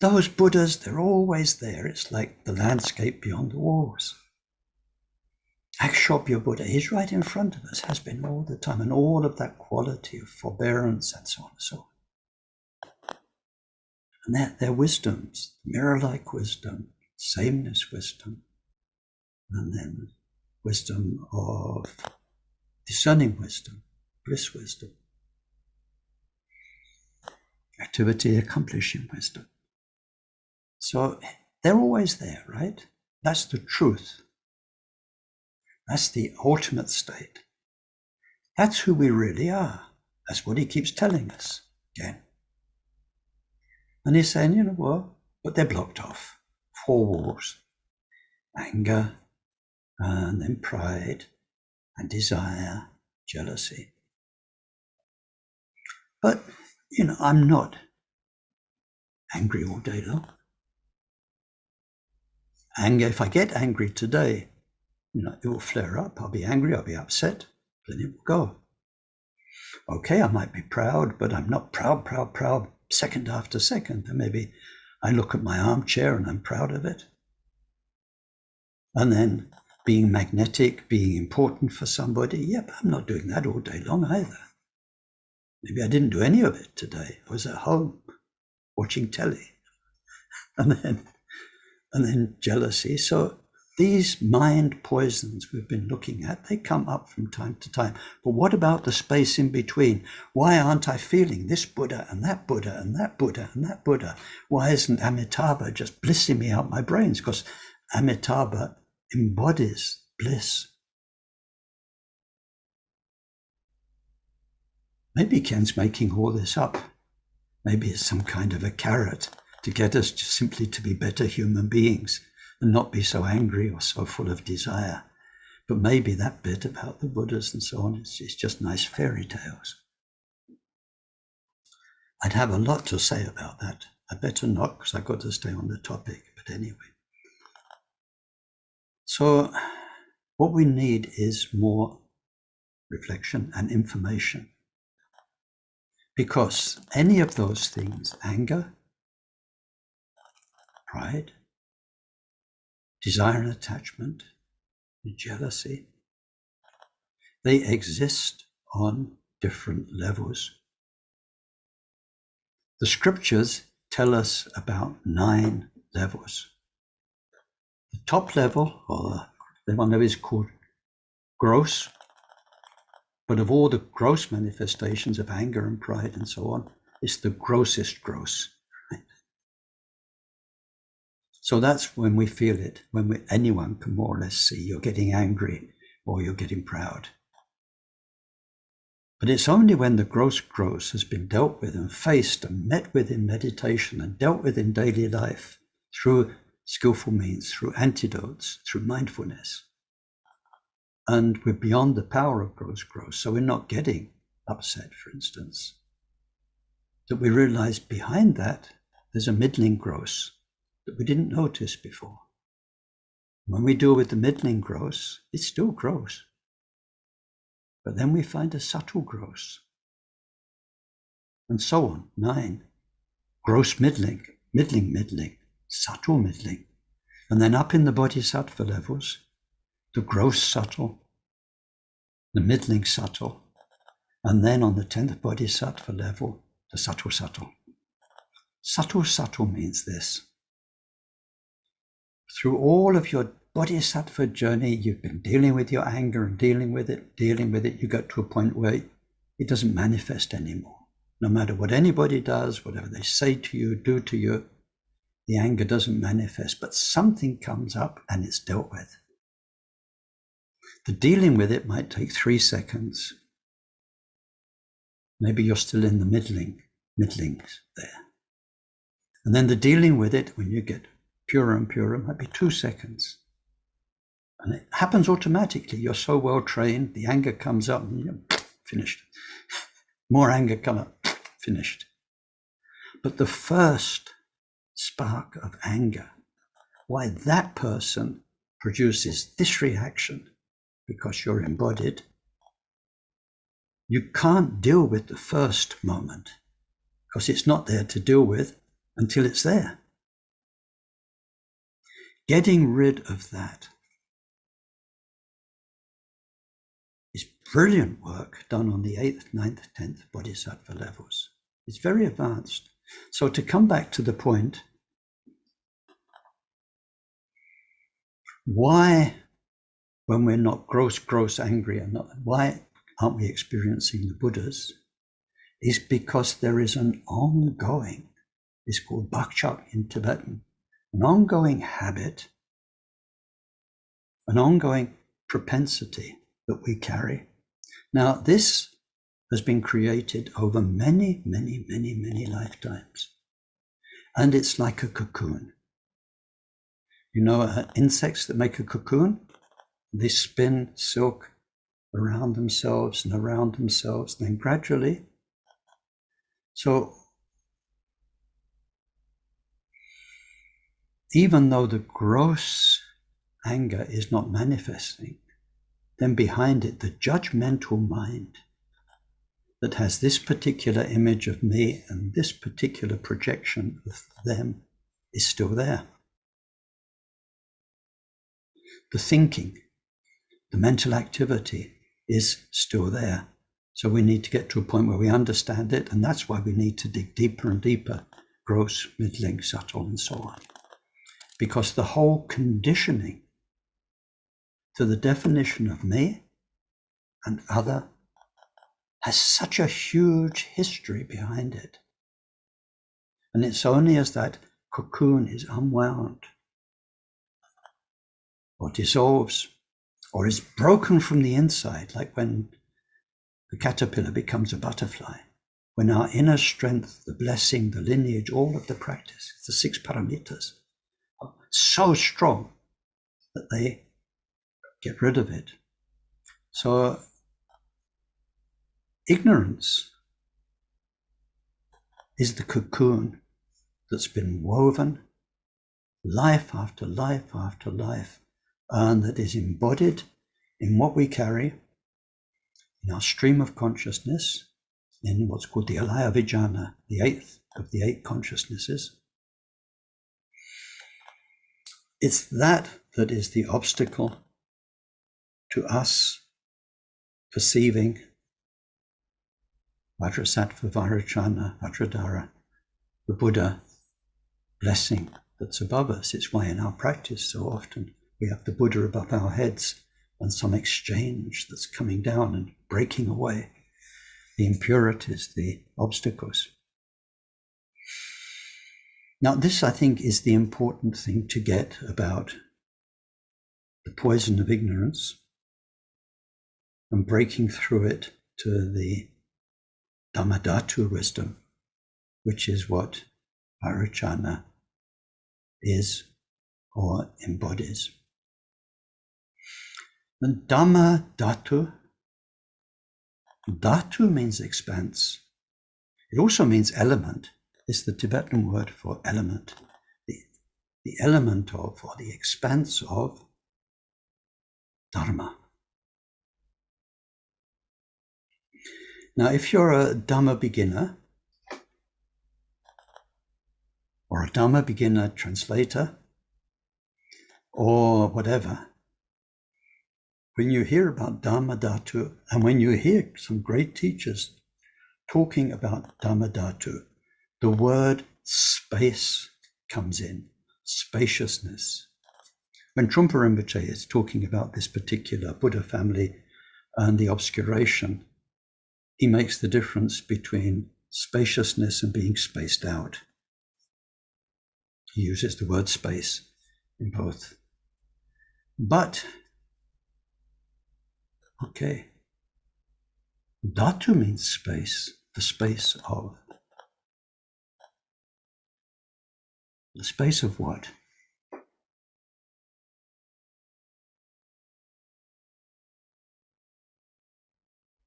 Those Buddhas, they're always there. It's like the landscape beyond the walls. Akshobhya Buddha, he's right in front of us, has been all the time, and all of that quality of forbearance and so on and so on. And their wisdoms, mirror-like wisdom, sameness wisdom, and then wisdom of discerning wisdom, bliss wisdom, activity accomplishing wisdom. So they're always there, right? That's the truth. That's the ultimate state. That's who we really are. That's what he keeps telling us again. And he's saying, you know what? But they're blocked off. 4 walls. Anger, and then pride, and desire, jealousy. But, I'm not angry all day long. Anger, if I get angry today, it will flare up. I'll be angry, I'll be upset, then it will go. Okay, I might be proud, but I'm not proud second after second. And maybe I look at my armchair and I'm proud of it. And then being magnetic, being important for somebody, but I'm not doing that all day long either. Maybe I didn't do any of it today. I was at home watching telly. And then jealousy. So these mind poisons we've been looking at, they come up from time to time. But what about the space in between? Why aren't I feeling this Buddha and that Buddha and that Buddha and that Buddha? Why isn't Amitabha just blissing me out my brains? Because Amitabha embodies bliss. Maybe Ken's making all this up. Maybe it's some kind of a carrot to get us just simply to be better human beings and not be so angry or so full of desire. But maybe that bit about the Buddhas and so on is just nice fairy tales. I'd have a lot to say about that. I better not, because I've got to stay on the topic. But anyway. So what we need is more reflection and information. Because any of those things, anger, pride, desire and attachment, jealousy, they exist on different levels. The scriptures tell us about 9 levels. The top level, or the one that is called gross, but of all the gross manifestations of anger and pride and so on, it's the grossest gross. Right? So that's when we feel it, when anyone can more or less see you're getting angry or you're getting proud. But it's only when the gross has been dealt with and faced and met with in meditation and dealt with in daily life through skillful means, through antidotes, through mindfulness. And we're beyond the power of gross, so we're not getting upset, for instance. that we realize behind that, there's a middling gross that we didn't notice before. When we deal with the middling gross, it's still gross. But then we find a subtle gross. And so on, 9. Gross middling, middling, subtle middling. And then up in the bodhisattva levels, the gross subtle, the middling subtle, and then on the 10th bodhisattva level, the subtle subtle. Subtle means this. Through all of your bodhisattva journey, you've been dealing with your anger and dealing with it, you get to a point where it doesn't manifest anymore. No matter what anybody does, whatever they say to you, do to you, the anger doesn't manifest, but something comes up and it's dealt with. The dealing with it might take 3 seconds. Maybe you're still in the middlings there. And then the dealing with it, when you get purer and purer, might be 2 seconds. And it happens automatically. You're so well trained, the anger comes up and you're finished. More anger come up, finished. But the first spark of anger, why that person produces this reaction, because you're embodied, you can't deal with the first moment because it's not there to deal with until it's there. Getting rid of that is brilliant work done on the 8th, 9th, 10th bodhisattva levels. It's very advanced. So to come back to the point, why, when we're not gross angry, and not, why aren't we experiencing the Buddhas, is because there is an ongoing, it's called bakchak in Tibetan, an ongoing habit, an ongoing propensity that we carry. Now, this has been created over many lifetimes. And it's like a cocoon. You know, insects that make a cocoon, they spin silk around themselves and around themselves, and then gradually. So even though the gross anger is not manifesting, then behind it, the judgmental mind that has this particular image of me and this particular projection of them is still there. The thinking, the mental activity is still there. So we need to get to a point where we understand it, and that's why we need to dig deeper and deeper, gross, middling, subtle, and so on. Because the whole conditioning to the definition of me and other has such a huge history behind it. And it's only as that cocoon is unwound or dissolves or is broken from the inside, like when the caterpillar becomes a butterfly, when our inner strength, the blessing, the lineage, all of the practice, the 6 paramitas, are so strong that they get rid of it. So ignorance is the cocoon that's been woven life after life after life, and that is embodied in what we carry in our stream of consciousness, in what's called the alaya vijnana, the 8th of the 8 consciousnesses. It's that is the obstacle to us perceiving Vajrasattva, Vajrayana, Vajradhara, the Buddha blessing that's above us. It's why in our practice so often we have the Buddha above our heads and some exchange that's coming down and breaking away the impurities, the obstacles. Now, this, I think, is the important thing to get about the poison of ignorance and breaking through it to the Dhammadhatu wisdom, which is what Vajrayana is or embodies. And Dhammadhatu, dhatu means expanse. It also means element. It's the Tibetan word for element. The element of, or the expanse of, Dharma. Now, if you're a Dharma beginner, or a Dharma beginner translator, or whatever, when you hear about Dharma Dhatu, and when you hear some great teachers talking about Dharma Dhatu, the word space comes in, spaciousness. When Trungpa Rinpoche is talking about this particular Buddha family and the obscuration, he makes the difference between spaciousness and being spaced out. He uses the word space in both. But, okay, Dhatu means space, the space of. The space of what?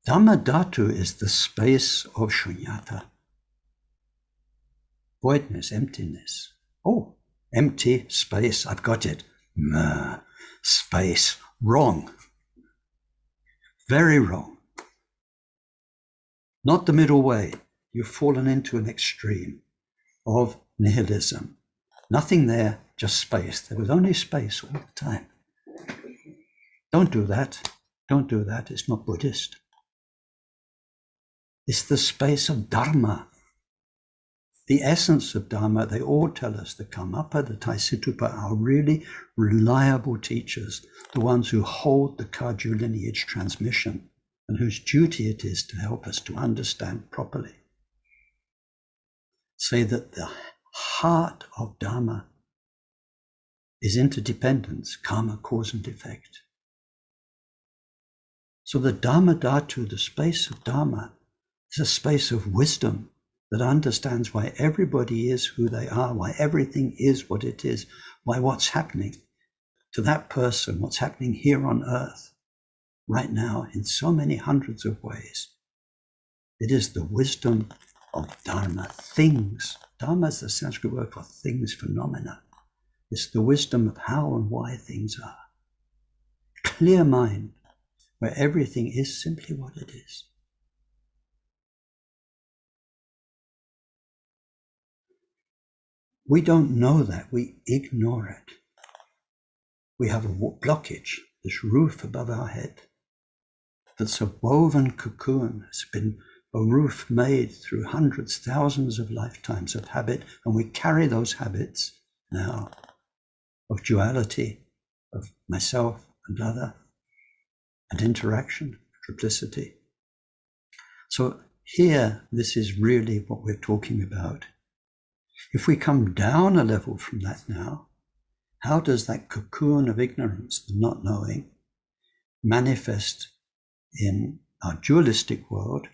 Dhamma Dhatu is the space of shunyata. Voidness, emptiness. Oh, empty space, I've got it. Space, wrong. Very wrong. Not the middle way. You've fallen into an extreme of nihilism. Nothing there, just space. There was only space all the time. Don't do that. Don't do that. It's not Buddhist. It's the space of Dharma. The essence of Dharma, they all tell us, the Karmapa, the Taisitupa are really reliable teachers, the ones who hold the Kagyu lineage transmission and whose duty it is to help us to understand properly. Say that the heart of Dharma is interdependence, karma, cause and effect. So the Dhamma Dhatu, the space of Dharma, is a space of wisdom that understands why everybody is who they are, why everything is what it is, why what's happening to that person, what's happening here on earth right now in so many hundreds of ways. It is the wisdom of Dharma, things. Dharma is the Sanskrit word for things, phenomena. It's the wisdom of how and why things are. Clear mind, where everything is simply what it is. We don't know that, we ignore it. We have a blockage, this roof above our head, that's a woven cocoon. It's been a roof made through hundreds, thousands of lifetimes of habit, and we carry those habits now of duality, of myself and other, and interaction, triplicity. So here, this is really what we're talking about. If we come down a level from that now, how does that cocoon of ignorance, the not knowing, manifest in our dualistic world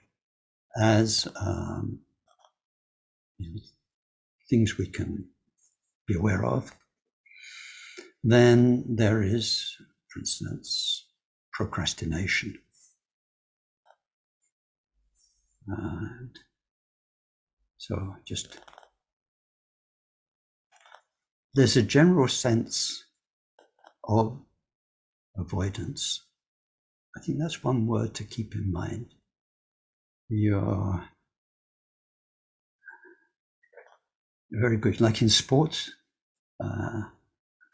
as things we can be aware of? Then there is, for instance, procrastination. And so just, there's a general sense of avoidance. I think that's one word to keep in mind. You're very good, like in sports,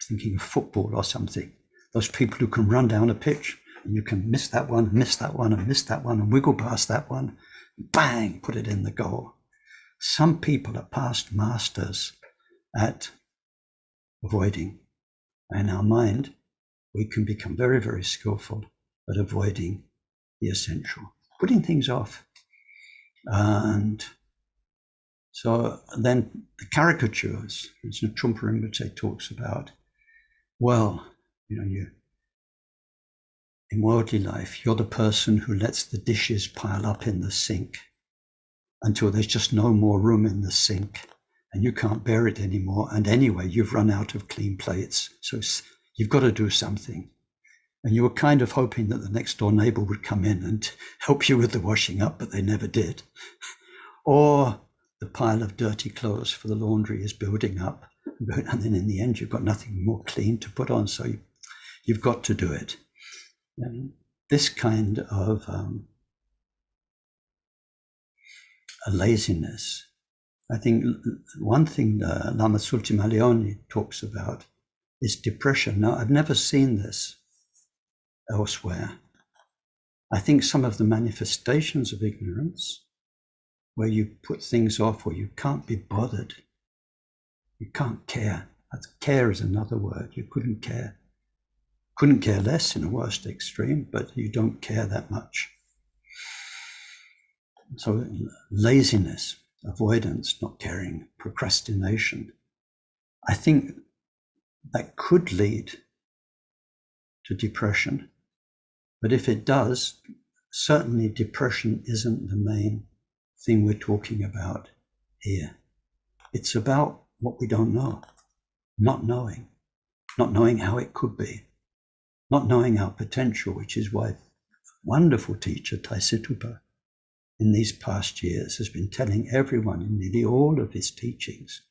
thinking of football or something. Those people who can run down a pitch and you can miss that one, miss that one, and miss that one, and wiggle past that one, bang, put it in the goal. Some people are past masters at avoiding. In our mind, we can become very, very skillful at avoiding the essential, putting things off. And so then the caricatures, as Trungpa Rinpoche talks about, well, you in worldly life, you're the person who lets the dishes pile up in the sink until there's just no more room in the sink and you can't bear it anymore. And anyway, you've run out of clean plates. So you've got to do something. And you were kind of hoping that the next door neighbor would come in and help you with the washing up, but they never did. or the pile of dirty clothes for the laundry is building up, and then in the end you've got nothing more clean to put on, so you've got to do it. And this kind of a laziness. I think one thing Lama Sultimaleone talks about is depression. Now, I've never seen this elsewhere. I think some of the manifestations of ignorance, where you put things off or you can't be bothered, you can't care. Care is another word. You couldn't care. Couldn't care less in a worst extreme, but you don't care that much. So laziness, avoidance, not caring, procrastination, I think that could lead to depression. But if it does, certainly depression isn't the main thing we're talking about here. It's about what we don't know, not knowing how it could be, not knowing our potential, which is why wonderful teacher Taisitupa in these past years has been telling everyone in nearly all of his teachings,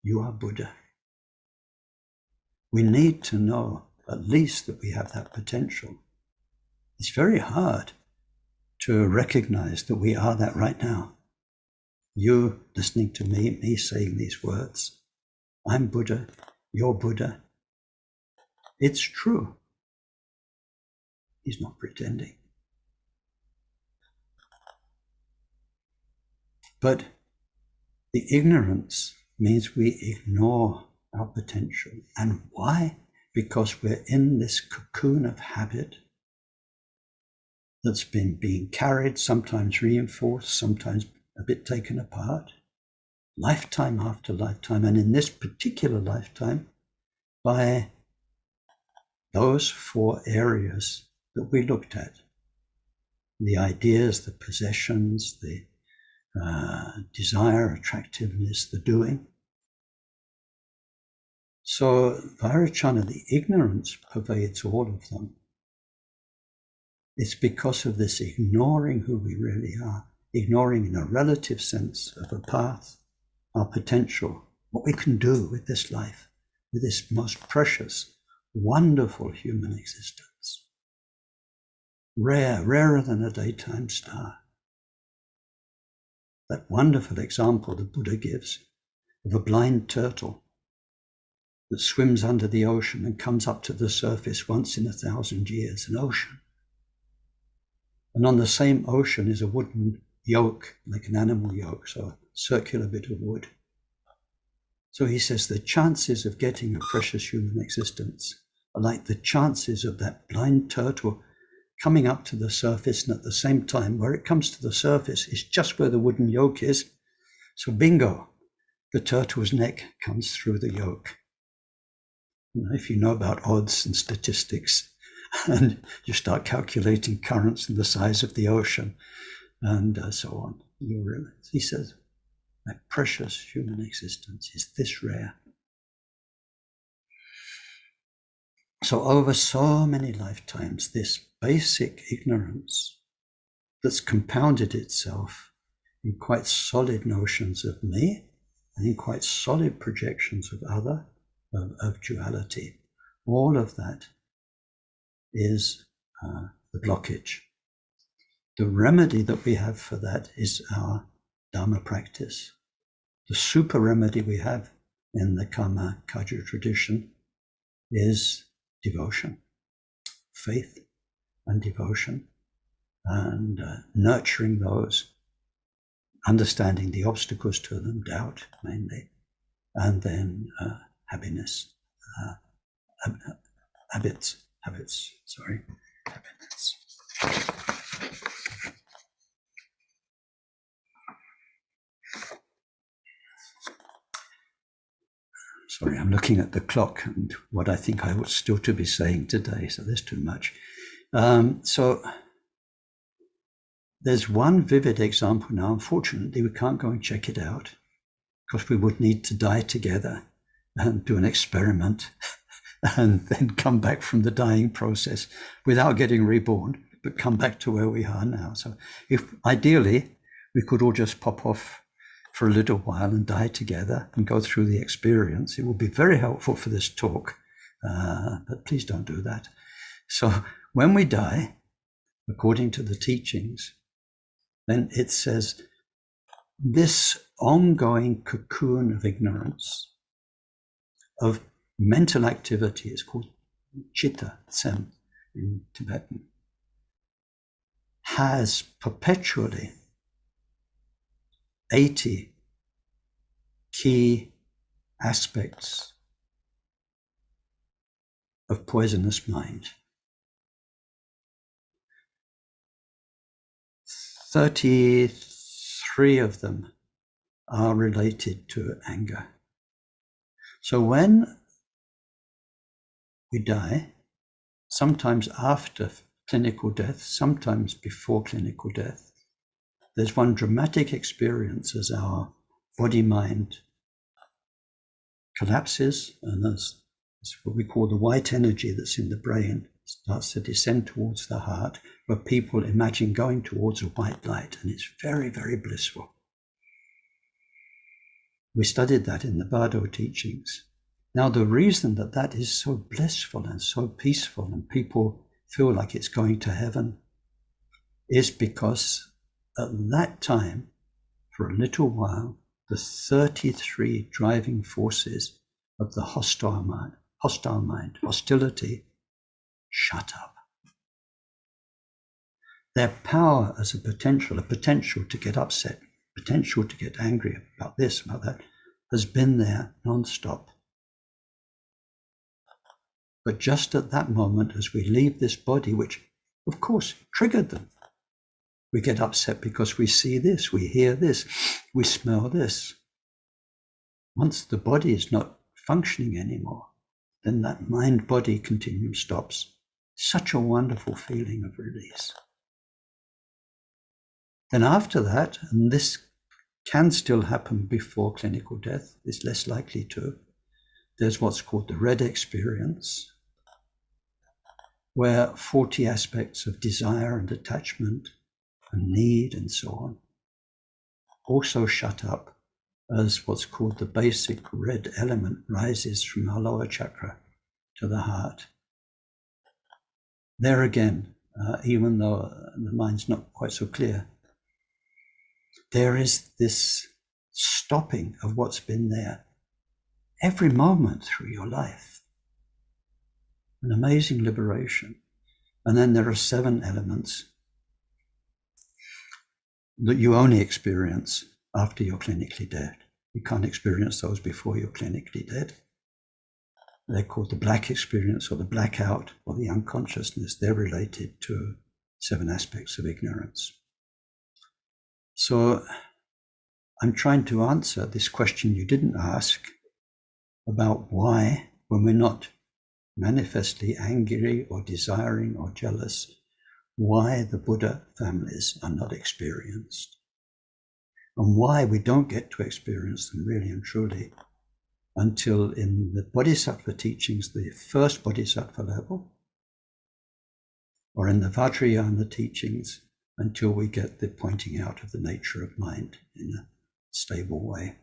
you are Buddha. We need to know at least that we have that potential. It's very hard to recognize that we are that right now. You listening to me saying these words, I'm Buddha, you're Buddha. It's true. He's not pretending. But the ignorance means we ignore our potential. And why? Because we're in this cocoon of habit that's been being carried, sometimes reinforced, sometimes a bit taken apart, lifetime after lifetime, and in this particular lifetime, by those 4 areas that we looked at. The ideas, the possessions, the desire, attractiveness, the doing. So Vairocana, the ignorance pervades all of them. It's because of this ignoring who we really are, ignoring in a relative sense of a path, our potential, what we can do with this life, with this most precious, wonderful human existence. Rare, rarer than a daytime star. That wonderful example the Buddha gives of a blind turtle that swims under the ocean and comes up to the surface once in 1,000 years, an ocean. And on the same ocean is a wooden yoke, like an animal yoke, so a circular bit of wood. So he says the chances of getting a precious human existence are like the chances of that blind turtle coming up to the surface, and at the same time, where it comes to the surface is just where the wooden yoke is. So bingo, the turtle's neck comes through the yoke. You know, if you know about odds and statistics, and you start calculating currents and the size of the ocean, and so on, you realize, he says, that precious human existence is this rare. So over so many lifetimes, this basic ignorance that's compounded itself in quite solid notions of me and in quite solid projections of other, of duality, all of that is the blockage. The remedy that we have for that is our Dharma practice. The super remedy we have in the Karma Kagyu tradition is devotion, faith and devotion, and nurturing those, understanding the obstacles to them, doubt mainly, and then happiness, habits. Sorry, I'm looking at the clock and what I think I was still to be saying today, so there's too much. So there's one vivid example now. Unfortunately, we can't go and check it out because we would need to die together and do an experiment and then come back from the dying process without getting reborn, but come back to where we are now. So if ideally We could all just pop off for a little while and die together and go through the experience. It would be very helpful for this talk, but please don't do that. So when we die, according to the teachings, then it says this ongoing cocoon of ignorance, of mental activity, is called chitta, tsem in Tibetan, has perpetually 80 key aspects of poisonous mind. 33 of them are related to anger. So when we die, sometimes after clinical death, sometimes before clinical death, there's one dramatic experience as our body-mind collapses, and that's what we call the white energy that's in the brain starts to descend towards the heart, where people imagine going towards a white light, and it's very, very blissful. We studied that in the Bardo teachings. Now, the reason that that is so blissful and so peaceful and people feel like it's going to heaven is because at that time, for a little while, the 33 driving forces of the hostile mind, hostility, shut up. Their power as a potential to get upset, potential to get angry about this, about that, has been there non-stop. But just at that moment, as we leave this body, which of course triggered them, we get upset because we see this, we hear this, we smell this. Once the body is not functioning anymore, then that mind-body continuum stops. Such a wonderful feeling of release. Then after that, and this can still happen before clinical death, it's less likely to, there's what's called the red experience, where 40 aspects of desire and attachment and need and so on also shut up as what's called the basic red element rises from our lower chakra to the heart. There again, even though the mind's not quite so clear, there is this stopping of what's been there every moment through your life. An amazing liberation. And then there are 7 elements that you only experience after you're clinically dead. You can't experience those before you're clinically dead. They're called the black experience or the blackout or the unconsciousness. They're related to 7 aspects of ignorance. So I'm trying to answer this question you didn't ask about why, when we're not manifestly angry or desiring or jealous, why the Buddha families are not experienced, and why we don't get to experience them really and truly until in the Bodhisattva teachings, the first Bodhisattva level, or in the Vajrayana teachings, until we get the pointing out of the nature of mind in a stable way.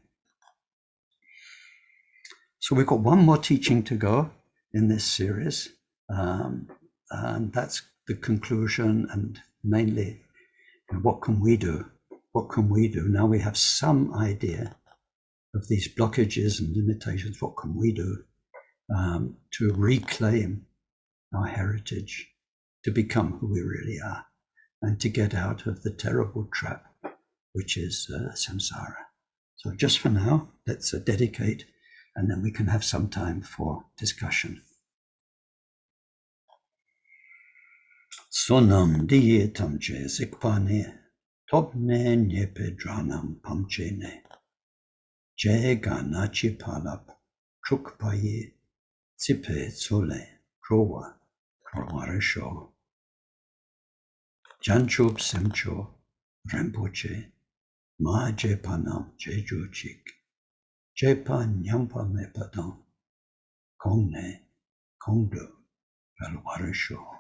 So we've got one more teaching to go in this series, and that's the conclusion, and mainly, what can we do? What can we do? Now we have some idea of these blockages and limitations. What can we do to reclaim our heritage, to become who we really are, and to get out of the terrible trap, which is samsara? So just for now, let's dedicate, and then we can have some time for discussion. Sonam diye tamche sikpane, topne nyepe dranam pamchene, je ganachi palap, trukpaye, tsipe tsole, krowa, krowaresho, janchub semcho, rempoche, ma je panam jeju chik, je pa nyampa me padam, kongne, kongdo, kalwaresho.